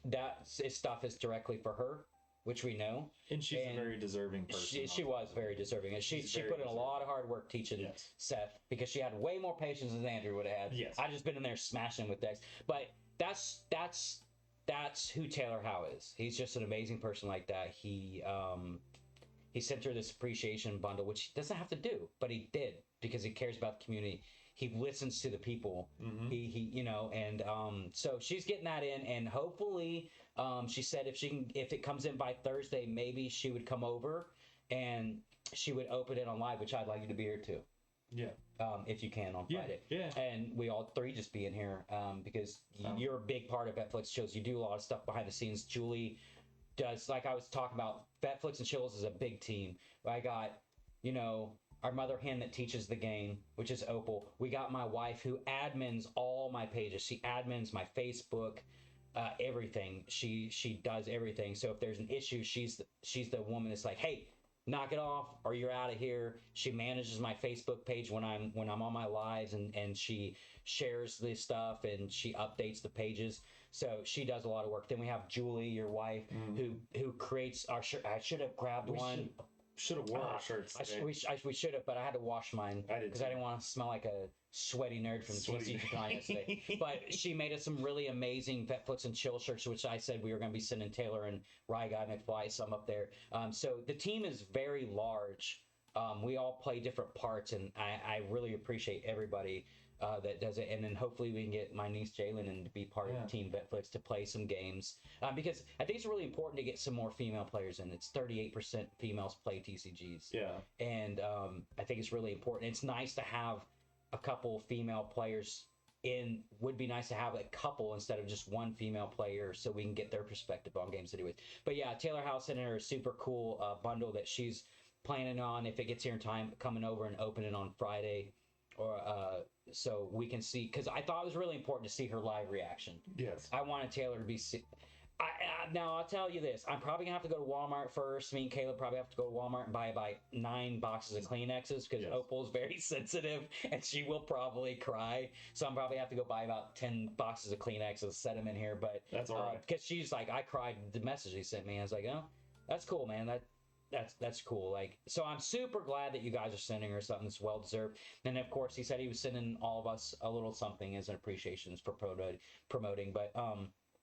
That stuff is directly for her, which we know. And she's a very deserving person. She was very deserving. And she put in a lot of hard work teaching Seth, because she had way more patience than Andrew would have had. Yes. I just been in there smashing with decks. But that's who Taylor Howe is. He's just an amazing person like that. He sent her this appreciation bundle, which he doesn't have to do, but he did because he cares about the community. He listens to the people. Mm-hmm. He and so she's getting that in, and hopefully, she said if it comes in by Thursday, maybe she would come over and she would open it on live, which I'd like you to be here too. Yeah. If you can on Friday. Yeah. And we all three just be in here because you're a big part of VetflicksandChillz. You do a lot of stuff behind the scenes. Julie does, like I was talking about, VetflicksandChillz is a big team. I got, our mother hen that teaches the game, which is Opal. We got my wife who admins all my pages. She admins my Facebook, everything. She does everything. So if there's an issue, she's the woman that's like, hey, knock it off or you're out of here. She manages my Facebook page when I'm on my lives, and she shares this stuff and she updates the pages. So she does a lot of work. Then we have Julie, your wife, who creates our shirt. I should have grabbed one. Should have worn our shirts. We should have, but I had to wash mine because I didn't want to smell like a sweaty nerd from TCG Con yesterday. But she made us some really amazing VetflicksandChillz shirts, which I said we were going to be sending Taylor and Rye Guy McFly some up there. So the team is very large. We all play different parts, and I really appreciate everybody that does it. And then hopefully we can get my niece Jalen and to be part of Team Vetflix to play some games, because I think it's really important to get some more female players in. It's 38% females play TCGs. Yeah. And I think it's really important. It's nice to have a couple female players in. Would be nice to have a couple instead of just one female player, so we can get their perspective on games anyways. But yeah, Taylor House sent her a super cool bundle that she's planning on, if it gets here in time, coming over and opening on Friday, or so we can see, because I thought it was really important to see her live reaction. Yes. I wanted Taylor to be. Now I'll tell you this: I'm probably gonna have to go to Walmart first. Me and Kaleb probably have to go to Walmart and buy about 9 boxes of Kleenexes, because Opal's very sensitive and she will probably cry. So I'm probably have to go buy about 10 boxes of Kleenexes, set them in here. But that's all right. Because she's like, I cried the message he sent me. I was like, oh, that's cool, man. That's cool. Like, so I'm super glad that you guys are sending her something that's well deserved. And of course, he said he was sending all of us a little something as an appreciation for promoting. But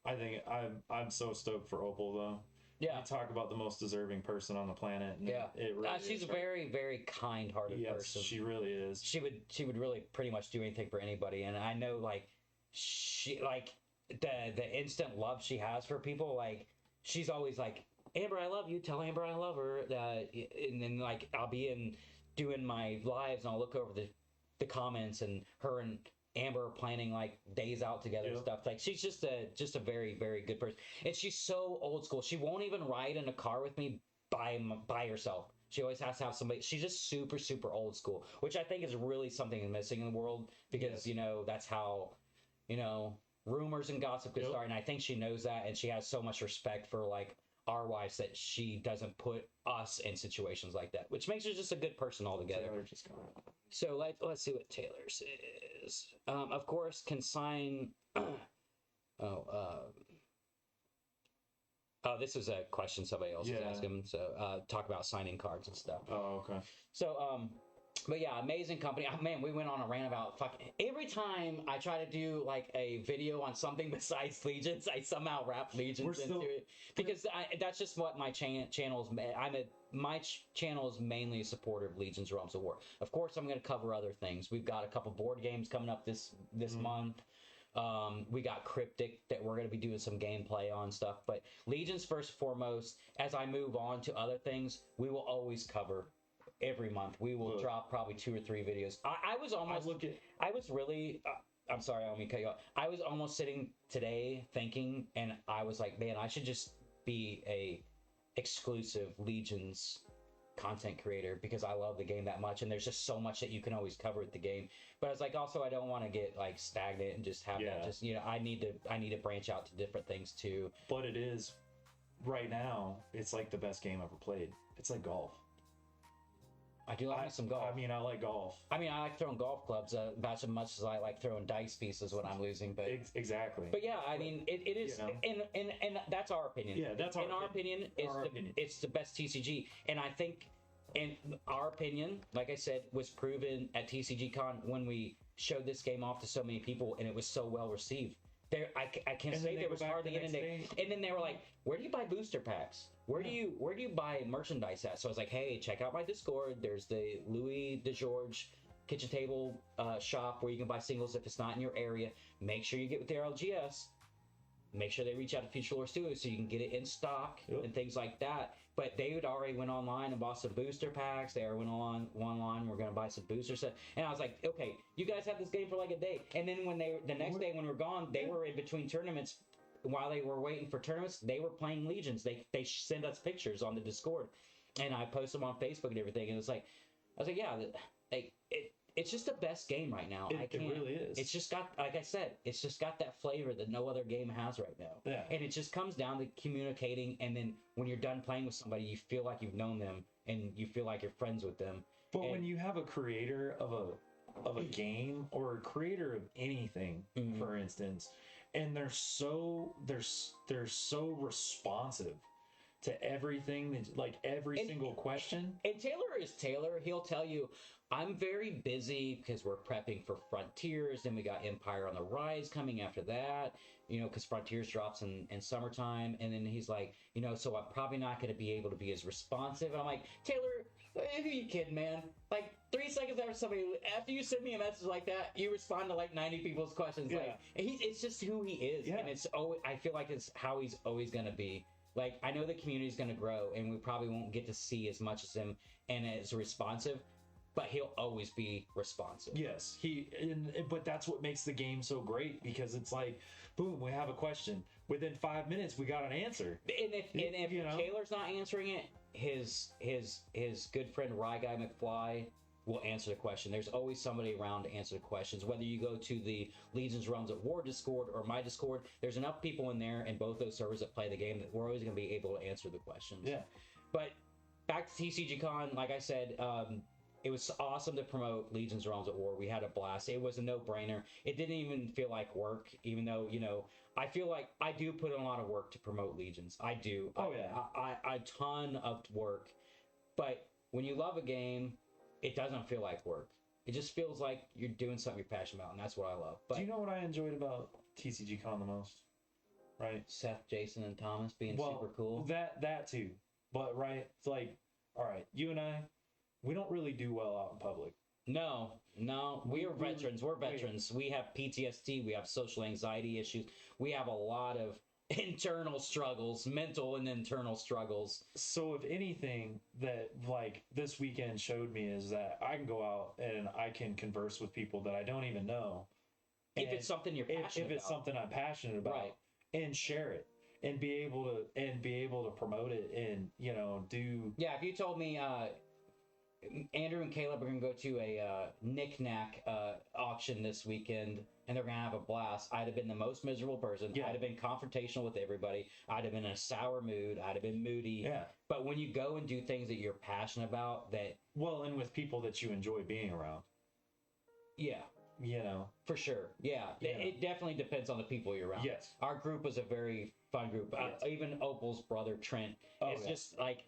I think I'm so stoked for Opal though. Yeah, you talk about the most deserving person on the planet. And yeah, it really she's a very, very kind-hearted person. She really is. She would really pretty much do anything for anybody. And I know, like, she, like, the instant love she has for people. Like, she's always like, Amber, I love you. Tell Amber I love her. And then, like, I'll be doing my lives, and I'll look over the comments, and her and Amber are planning like days out together and stuff. Like she's just a very, very good person, and she's so old school. She won't even ride in a car with me by herself. She always has to have somebody. She's just super, super old school, which I think is really something missing in the world because that's how rumors and gossip could start. And I think she knows that, and she has so much respect for like our wives that she doesn't put us in situations like that, which makes her just a good person altogether. So let's see what Taylor says. Of course, can sign. Oh, this is a question somebody else was asking. So, talk about signing cards and stuff. Oh, okay. So, but yeah, amazing company. Oh, man, we went on a rant about fucking... Every time I try to do, like, a video on something besides Legions, I somehow wrap Legions into it. Because that's just what my channel is... My channel is mainly a supporter of Legions Realms of War. Of course, I'm going to cover other things. We've got a couple board games coming up this month. We got Cryptic that we're going to be doing some gameplay on stuff, but Legions first and foremost. As I move on to other things, we will always cover every month. We will drop probably 2 or 3 videos. I was really I'm sorry, I don't mean to cut you off. I was almost sitting today thinking, and I was like, man, I should just be a exclusive Legions content creator because I love the game that much, and there's just so much that you can always cover with the game. But I was like, also I don't want to get like stagnant and just have that. Just I need to branch out to different things too. But it is right now. It's like the best game ever played. It's like golf. I do like some golf. I mean, I like golf. I mean, I like throwing golf clubs about as much as I like throwing dice pieces when I'm losing. But exactly. But yeah, I mean, it is, and that's our opinion. Yeah, that's our opinion. It's the best TCG, and I think, in our opinion, like I said, was proven at TCG Con when we showed this game off to so many people, and it was so well received. I can't say there was hardly anything. And then they were like, "Where do you buy booster packs? Where do you buy merchandise at?" So I was like, "Hey, check out my Discord. There's the Louis DeGeorge kitchen table shop where you can buy singles if it's not in your area. Make sure you get with their LGS. Make sure they reach out to Future Lore Studios so you can get it in stock and things like that." But they had already went online and bought some booster packs. They already went online. We're gonna buy some booster set. And I was like, okay, you guys have this game for like a day. And then the next day when we're gone, they were in between tournaments. While they were waiting for tournaments, they were playing Legions. They send us pictures on the Discord, and I post them on Facebook and everything. And it's like, I was like, yeah, it's just the best game right now. It really is. It's just got, like I said, it's just got that flavor that no other game has right now. Yeah. And it just comes down to communicating, and then when you're done playing with somebody, you feel like you've known them, and you feel like you're friends with them. But when you have a creator of a game or a creator of anything, for instance, and they're so responsive to everything, like every single question. And Taylor is Taylor. He'll tell you, I'm very busy because we're prepping for Frontiers. Then we got Empire on the Rise coming after that, because Frontiers drops in summertime. And then he's like, so I'm probably not going to be able to be as responsive. And I'm like, Taylor, who you kidding, man? Like 3 seconds after you send me a message like that, you respond to like 90 people's questions. Yeah. Like, it's just who he is. Yeah. And I feel like it's how he's always going to be. Like, I know the community is going to grow, and we probably won't get to see as much as him and as responsive, but he'll always be responsive. Yes, but that's what makes the game so great, because it's like, boom, we have a question. Within 5 minutes, we got an answer. And if Taylor's not answering it, his good friend Rye Guy McFly will answer the question. There's always somebody around to answer the questions. Whether you go to the Legions Realms at War Discord or my Discord, there's enough people in there in both those servers that play the game that we're always going to be able to answer the questions. Yeah. But back to TCG Con, like I said, it was awesome to promote Legions Realms at War. We had a blast. It was a no-brainer. It didn't even feel like work, even though, I feel like I do put in a lot of work to promote Legions. I do. Oh, yeah. A ton of work. But when you love a game, it doesn't feel like work. It just feels like you're doing something you're passionate about, and that's what I love. But do you know what I enjoyed about TCG Con the most? Right? Seth, Jason, and Thomas being super cool. That too. But, right, it's like, all right, you and I, we don't really do well out in public. No, we are veterans. We're veterans. We have PTSD. We have social anxiety issues. We have a lot of internal struggles, mental and internal struggles. So if anything that like this weekend showed me is that I can go out and I can converse with people that I don't even know if it's something you're passionate if it's about. something I'm passionate about, Right. and share it and be able to promote it and do. Yeah, if you told me Andrew and Kaleb are going to go to a knick-knack auction this weekend and they're going to have a blast, I'd have been the most miserable person. Yeah. I'd have been confrontational with everybody. I'd have been in a sour mood. I'd have been moody. Yeah. But when you go and do things that you're passionate about, that Well, and with people that you enjoy being around, yeah, for sure. Yeah, it definitely depends on the people you're around. Yes. Our group was a very fun group. Yes. Even Opal's brother Trent. It's just like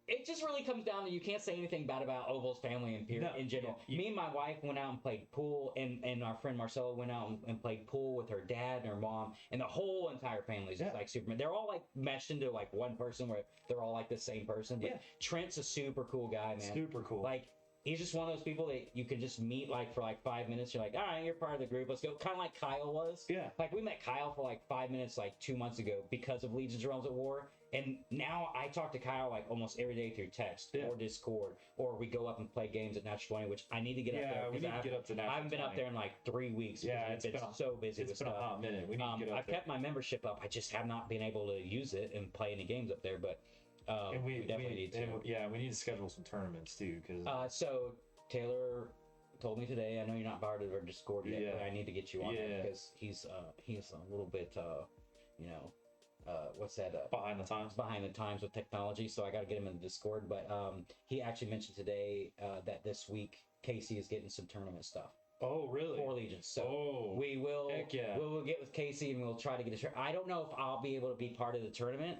it just really comes down to you can't say anything bad about Opal's family in general. Yeah. Me and my wife went out and played pool, and our friend Marcella went out and played pool with her dad and her mom, and the whole entire family is just like Superman. They're all like meshed into like one person where they're all like the same person. But Trent's a super cool guy, man. Super cool. Like, he's just one of those people that you can just meet like for like 5 minutes. You're like, all right, you're part of the group. Let's go. Kind of like Kyle was. Yeah. Like we met Kyle for like 5 minutes like 2 months ago because of Legions Realms at War. And now I talk to Kyle like almost every day through text or Discord, or we go up and play games at Natural 20, which I need to get up there. Yeah, we need to get up to Natural I haven't been up there in like 3 weeks. Yeah, I've been so busy with It's been stuff. a hot minute. We need to get up I've there. kept my membership up. I just have not been able to use it and play any games up there, but And we definitely need to. And we need to schedule some tournaments too, because So Taylor told me today. I know you're not part of our Discord yet, but I need to get you on there because he's a little bit what's that? behind the times with technology. So I got to get him in the Discord. But he actually mentioned today that this week Casey is getting some tournament stuff. Oh, really? For Legions. So we will. Heck yeah. We'll get with Casey and we'll try to get a. I don't know if I'll be able to be part of the tournament.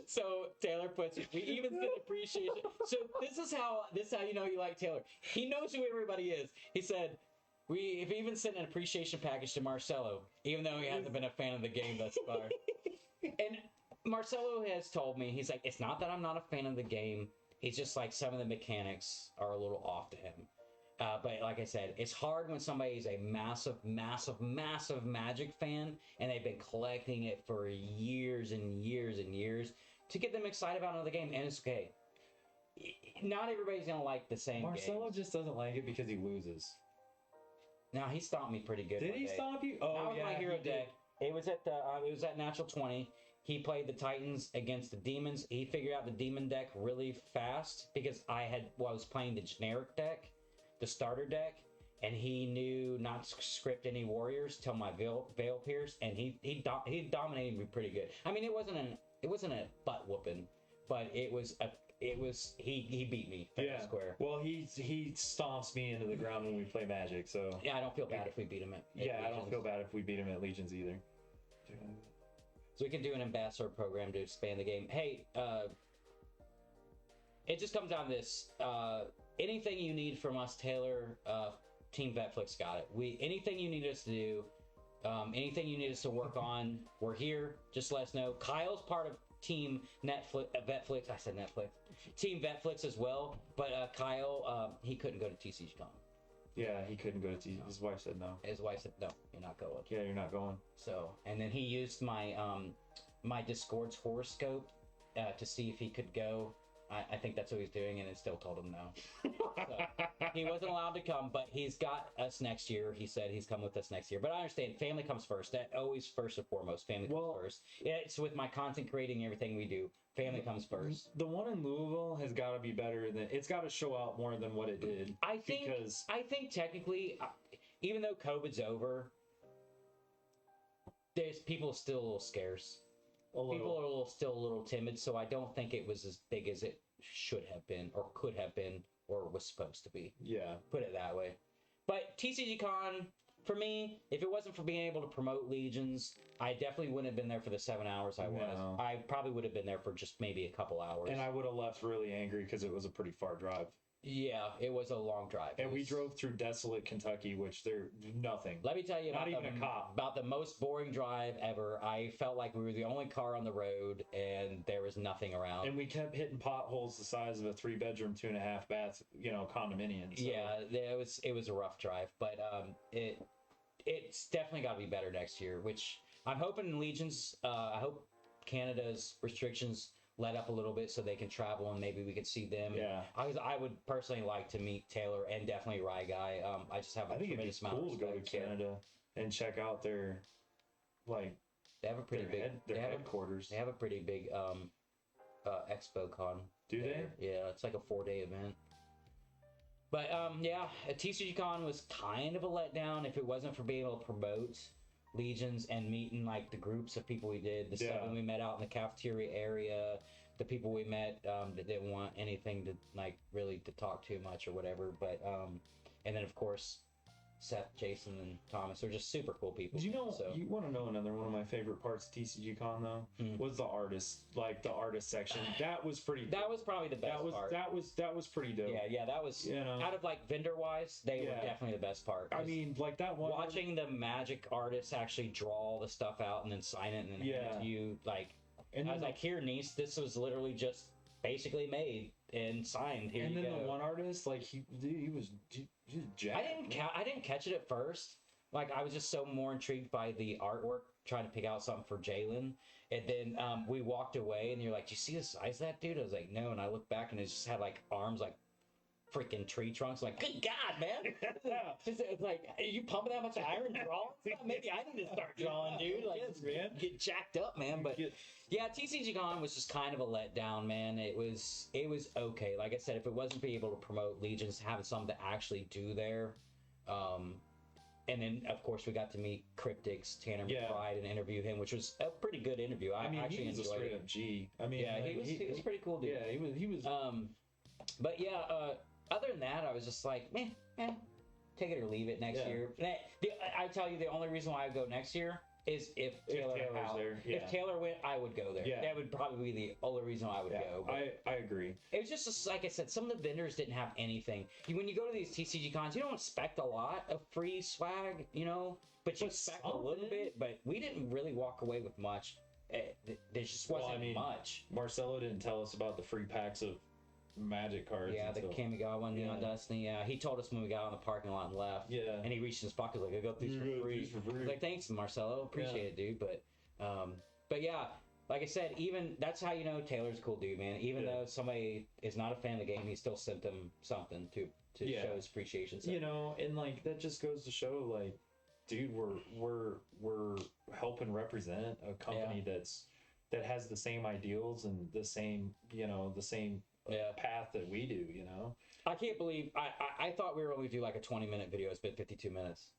So Taylor puts it. We even said appreciation. So this is how you know you like Taylor. He knows who everybody is. He said we've even sent an appreciation package to Marcelo, even though he hasn't been a fan of the game thus far. And Marcelo has told me, he's like, it's not that I'm not a fan of the game. It's just like some of the mechanics are a little off to him. But like I said, it's hard when somebody is a massive, massive, massive Magic fan and they've been collecting it for years and years and years to get them excited about another game. And it's okay. Not everybody's going to like the same Marcelo games. just doesn't like it because he loses. Now, he stomped me pretty good. Did he stomp you? Oh, that was my hero deck. It was at Natural 20. He played the Titans against the Demons. He figured out the Demon deck really fast because I was playing the generic deck, the starter deck, and he knew not to script any warriors till my Veil Pierce, and he dominated me pretty good. I mean, it wasn't a butt whooping, but he beat me fair and square. Well, he stomps me into the ground when we play Magic, so yeah, I don't feel bad if we beat him at I don't feel bad if we beat him at Legions either. So we can do an ambassador program to expand the game. Hey, it just comes down to this. Anything you need from us, Taylor, Team Vetflix got it. Anything you need us to do, anything you need us to work on, we're here. Just let us know. Kyle's part of Team Vetflix. I said Netflix. Team Vetflix as well. But Kyle, he couldn't go to TCG Con. Yeah, he couldn't go to TCG. His wife said no. His wife said, no, you're not going. Yeah, you're not going. So, and then he used my my Discord's horoscope to see if he could go. I think that's what he's doing, and it still told him no. So, he wasn't allowed to come, but he's got us next year. He said he's come with us next year. But I understand, family comes first. That always first and foremost. Family comes first. It's with my content creating and everything we do. Family comes first. The one in Louisville has got to be better than. It's got to show out more than what it did. I think technically, even though COVID's over, there's people still a little scarce. People are still a little timid, so I don't think it was as big as it should have been, or could have been, or was supposed to be. Yeah. Put it that way. But TCG Con, for me, if it wasn't for being able to promote Legions, I definitely wouldn't have been there for the 7 hours I was. No. I probably would have been there for just maybe a couple hours. And I would have left really angry because it was a pretty far drive. Yeah, it was a long drive. And we drove through desolate Kentucky, which there's nothing. Let me tell you Not even a cop. About the most boring drive ever. I felt like we were the only car on the road, and there was nothing around. And we kept hitting potholes the size of a 3-bedroom, 2.5 bath, condominium. So. Yeah, it was a rough drive, but it's definitely got to be better next year. Which I'm hoping Legions. I hope Canada's restrictions let up a little bit so they can travel and maybe we could see them. Yeah. I would personally like to meet Taylor and definitely Rye Guy. I just have a I think it'd be tremendous amount cool of to go to respect. Canada and check out their, like, They have a pretty their headquarters. They have a pretty big expo con. Do there. Yeah, it's like a 4-day event. But yeah, a TCG Con was kind of a letdown if it wasn't for being able to promote Legions and meeting like the groups of people we did, the 7 we met out in the cafeteria area, the people we met that didn't want anything to like really to talk too much or whatever. But and then of course Seth, Jason, and Thomas are just super cool people. Do you know? So, You want to know another one of my favorite parts of TCG Con though? Was the artist, like the artist section. That was pretty. that was probably the best part. That was pretty dope. Yeah, that was, you know, out of like vendor wise, they were definitely the best part. I mean, like that one. Watching the Magic artists actually draw the stuff out and then sign it and then hand it to you, like, and I was like, here, niece, this was literally just basically made and signed. Here and you then go. the one artist, like he was jacked. I didn't catch it at first. Like I was just so more intrigued by the artwork, trying to pick out something for Jalen. And then we walked away, and you're like, "Do you see the size of that dude?" I was like, "No." And I looked back, and it just had like arms like freaking tree trunks. I'm like, good God, man! It's like, are you pumping that much iron drawing? Maybe I need to start drawing, dude. Like, man, get jacked up, man. But yeah, TCG Con was just kind of a letdown, man. It was okay. Like I said, if it wasn't being able to promote Legions, having something to actually do there, and then of course we got to meet Cryptics, Tanner McBride, and interview him, which was a pretty good interview. I mean, actually he was a enjoyed straight it. up G. I mean, yeah, he was pretty cool, dude. Yeah, he was. But yeah, other than that, I was just like, meh, take it or leave it next year. I tell you, the only reason why I would go next year is if Taylor's there. Yeah. If Taylor went, I would go there. Yeah. That would probably be the only reason I would go. But I agree. it was just like I said, some of the vendors didn't have anything. When you go to these TCG cons, you don't expect a lot of free swag, you know, but you expect a little bit. But we didn't really walk away with much. There just wasn't much. Marcelo didn't tell us about the free packs of Magic cards. Yeah, the Kamigawa, Neon Destiny. Yeah, he told us when we got out in the parking lot and left. Yeah, and he reached in his pocket like, "I got these for free." I was like, "Thanks, Marcelo. Appreciate it, dude." But yeah, like I said, even that's how you know Taylor's a cool dude, man. Even though somebody is not a fan of the game, he still sent them something to show his appreciation. So. You know, and like that just goes to show, like, dude, we're helping represent a company that has the same ideals and the same path that we do, you know. I can't believe I thought we were only do like a 20-minute video. It's been 52 minutes.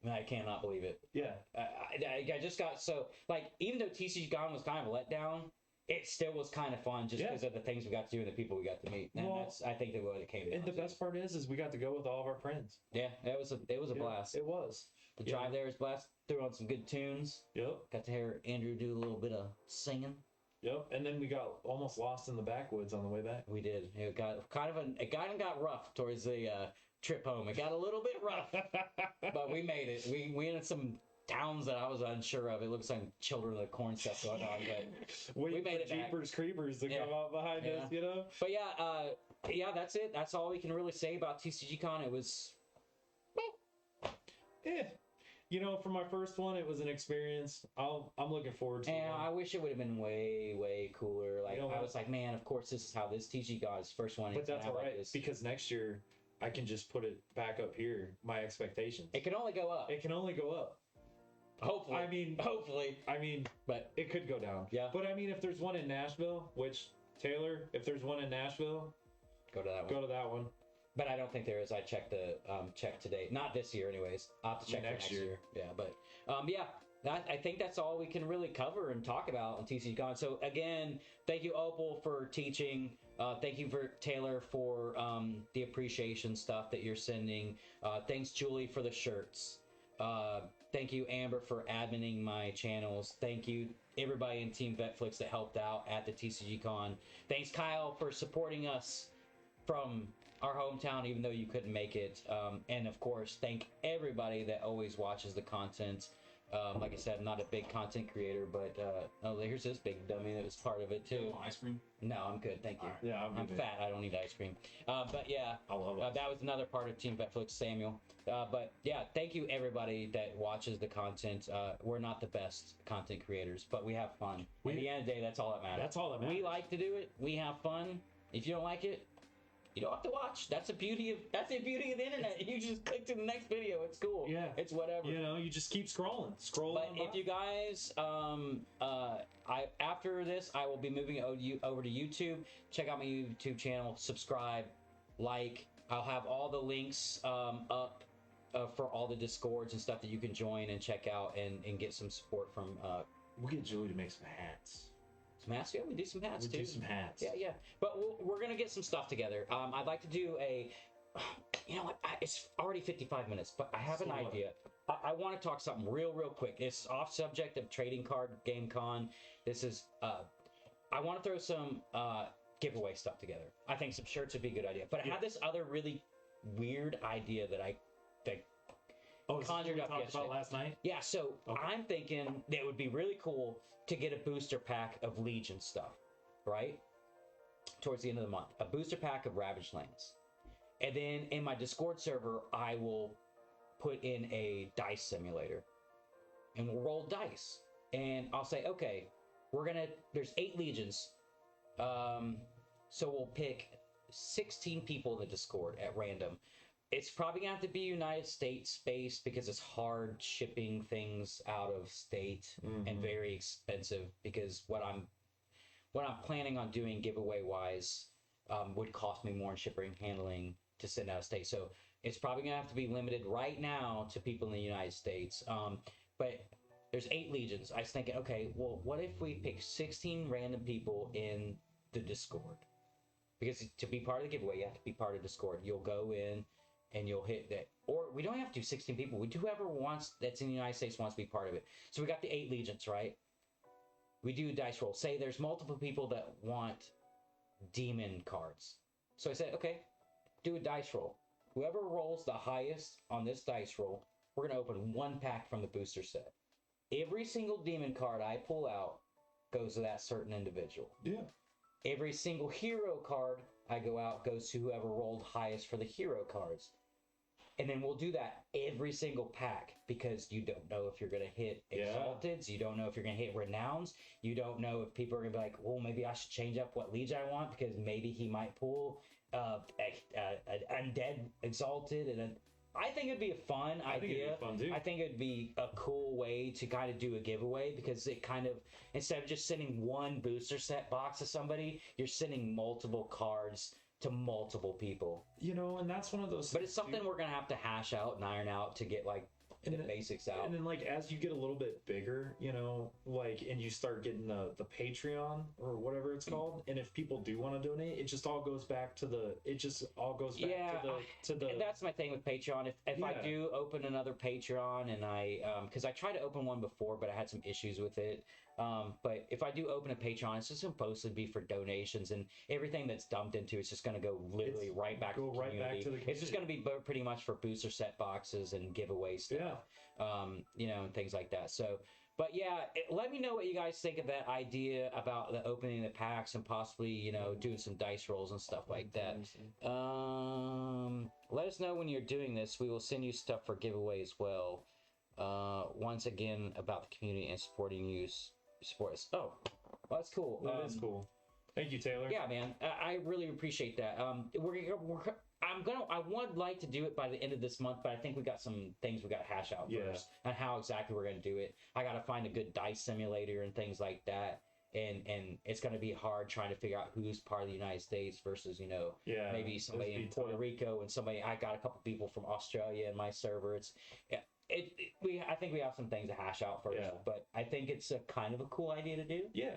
I mean, I cannot believe it. Yeah. I just got so like, even though TCG Con was kind of a letdown, it still was kind of fun just because of the things we got to do and the people we got to meet. And that's, I think, what it came down. And the best part is we got to go with all of our friends. Yeah, it was a blast. It was. The drive there was blast. Threw on some good tunes. Yep. Got to hear Andrew do a little bit of singing. Yep, and then we got almost lost in the backwoods on the way back. We did. It got got rough towards the trip home. It got a little bit rough, but we made it. We ended some towns that I was unsure of. It looks like Children of the Corn stuff going on, but we made it back. Jeepers Creepers to come out behind us, you know. But yeah, that's it. That's all we can really say about TCG Con. It was, You know, for my first one, it was an experience. I'm looking forward to it. And I wish it would have been way cooler. Like, I was like, man, of course this is how this TCG Con's first one is. But that's all right, like because next year I can just put it back up here. My expectations. It can only go up. It can only go up. Hopefully. I mean, but it could go down. Yeah. But I mean, if there's one in Nashville, which Taylor, if there's one in Nashville, go to that one. Go to that one. But I don't think there is. I checked the check today. Not this year, anyways. I'll have to check next year. Yeah, but I think that's all we can really cover and talk about on TCG Con. So again, thank you, Opal, for teaching. Thank you for Taylor for the appreciation stuff that you're sending. Thanks, Julie, for the shirts. Thank you, Amber, for adminning my channels. Thank you, everybody in Team Vetflix that helped out at the TCG Con. Thanks, Kyle, for supporting us from our hometown, even though you couldn't make it. And of course, thank everybody that always watches the content. Like I said, I'm not a big content creator, but oh, here's this big dummy that was part of it too. Ice cream? No, I'm good, thank you. All right. Yeah, I'm fat. I don't need ice cream. But yeah, I love it. that was another part of Team Vetflix, Samuel. But yeah, thank you everybody that watches the content. We're not the best content creators, but we have fun. At the end of the day, that's all that matters. That's all that matters. We like to do it. We have fun. If you don't like it, you don't have to watch. That's the beauty of the internet. You just click to the next video. It's cool. Yeah. It's whatever. You know, you just keep scrolling. But if you guys, after this, I will be moving over to YouTube. Check out my YouTube channel. Subscribe, like. I'll have all the links up for all the Discords and stuff that you can join and check out and get some support from. We'll get Julie to make some hats. Some hats, yeah, we do some hats too. Do some hats. Yeah. But we're gonna get some stuff together. I'd like to do a. You know what? It's already 55 minutes, but I have an idea. I want to talk something real quick. It's off subject of trading card game con. This is. I want to throw some giveaway stuff together. I think some shirts would be a good idea. But I have this other really weird idea that I conjured up yesterday. About last night? Yeah, so I'm thinking that it would be really cool to get a booster pack of Legion stuff, right? Towards the end of the month. A booster pack of Ravaged Lands. And then in my Discord server, I will put in a dice simulator. And we'll roll dice. And I'll say, okay, there's 8 Legions. So we'll pick 16 people in the Discord at random. It's probably gonna have to be United States based because it's hard shipping things out of state and very expensive because what I'm planning on doing giveaway wise would cost me more in shipping and handling to send out of state. So it's probably gonna have to be limited right now to people in the United States. But there's 8 Legions. I was thinking, okay, well, what if we pick 16 random people in the Discord? Because to be part of the giveaway, you have to be part of Discord. You'll go in and you'll hit that. Or we don't have to do 16 people. We do whoever wants that's in the United States wants to be part of it. So we got the 8 Legions, right? We do a dice roll. Say there's multiple people that want demon cards. So I said, okay, do a dice roll. Whoever rolls the highest on this dice roll, we're going to open 1 pack from the booster set. Every single demon card I pull out goes to that certain individual. Yeah. Every single hero card I go out goes to whoever rolled highest for the hero cards. And then we'll do that every single pack because you don't know if you're going to hit Exalteds. You don't know if you're going to hit Renowns. You don't know if people are going to be like, well, maybe I should change up what Legion I want because maybe he might pull an Undead Exalted. And I think it'd be a fun idea. I think it'd be a cool way to kind of do a giveaway because it kind of, instead of just sending 1 booster set box to somebody, you're sending multiple cards to multiple people. You know, and that's one of those. But it's something we're gonna have to hash out and iron out to get like the basics out. And then like as you get a little bit bigger, you know, like and you start getting the Patreon or whatever it's called, and if people do want to donate, it just all goes back to the. It just all goes back to the. And that's my thing with Patreon. If I do open another Patreon and I because I tried to open one before, but I had some issues with it. But if I do open a Patreon, it's just supposed to be for donations, and everything that's dumped into it's just going to go literally right back to the community. It's just going to be pretty much for booster set boxes and giveaway stuff, you know, and things like that. So, but yeah, let me know what you guys think of that idea about the opening the packs and possibly, you know, doing some dice rolls and stuff like that. Let us know when you're doing this. We will send you stuff for giveaway as well. Once again, about the community and supporting you. Support us. Oh, well, that's cool. That is cool. Thank you, Taylor. Yeah, man, I really appreciate that. I would like to do it by the end of this month, but I think we got some things we got to hash out first on how exactly we're going to do it. I got to find a good dice simulator and things like that, and it's going to be hard trying to figure out who's part of the United States versus, you know, maybe somebody in Puerto Rico and somebody. I got a couple people from Australia in my server. I think we have some things to hash out first, but I think it's a kind of a cool idea to do. Yeah.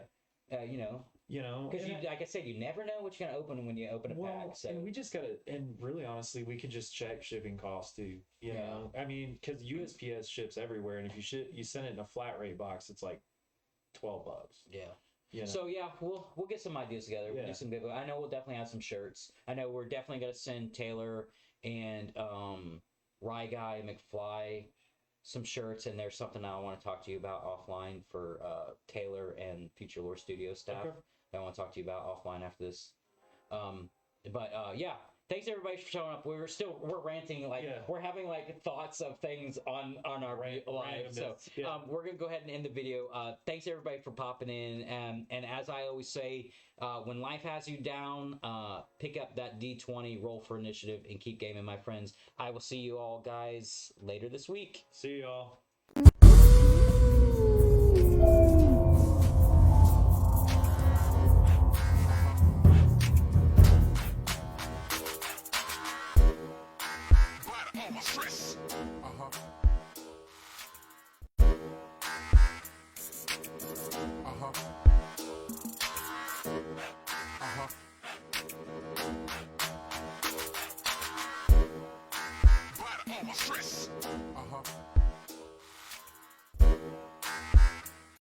You know, because like I said, you never know what you're gonna open when you open a pack. So. And we just gotta, and really honestly, we could just check shipping costs too. You know, I mean, because USPS ships everywhere, and if you send it in a flat rate box, it's like $12. Yeah. You know? So yeah, we'll get some ideas together. We'll do some giveaway. I know we'll definitely have some shirts. I know we're definitely gonna send Taylor and Rye Guy McFly some shirts, and there's something I want to talk to you about offline for Taylor and Future Lore Studio staff. Okay. That I want to talk to you about offline after this. Yeah, thanks everybody for showing up. We're ranting, like we're having like thoughts of things on our live. So we're gonna go ahead and end the video. Thanks everybody for popping in. And as I always say, when life has you down, pick up that D20, roll for initiative, and keep gaming, my friends. I will see you all guys later this week. See y'all.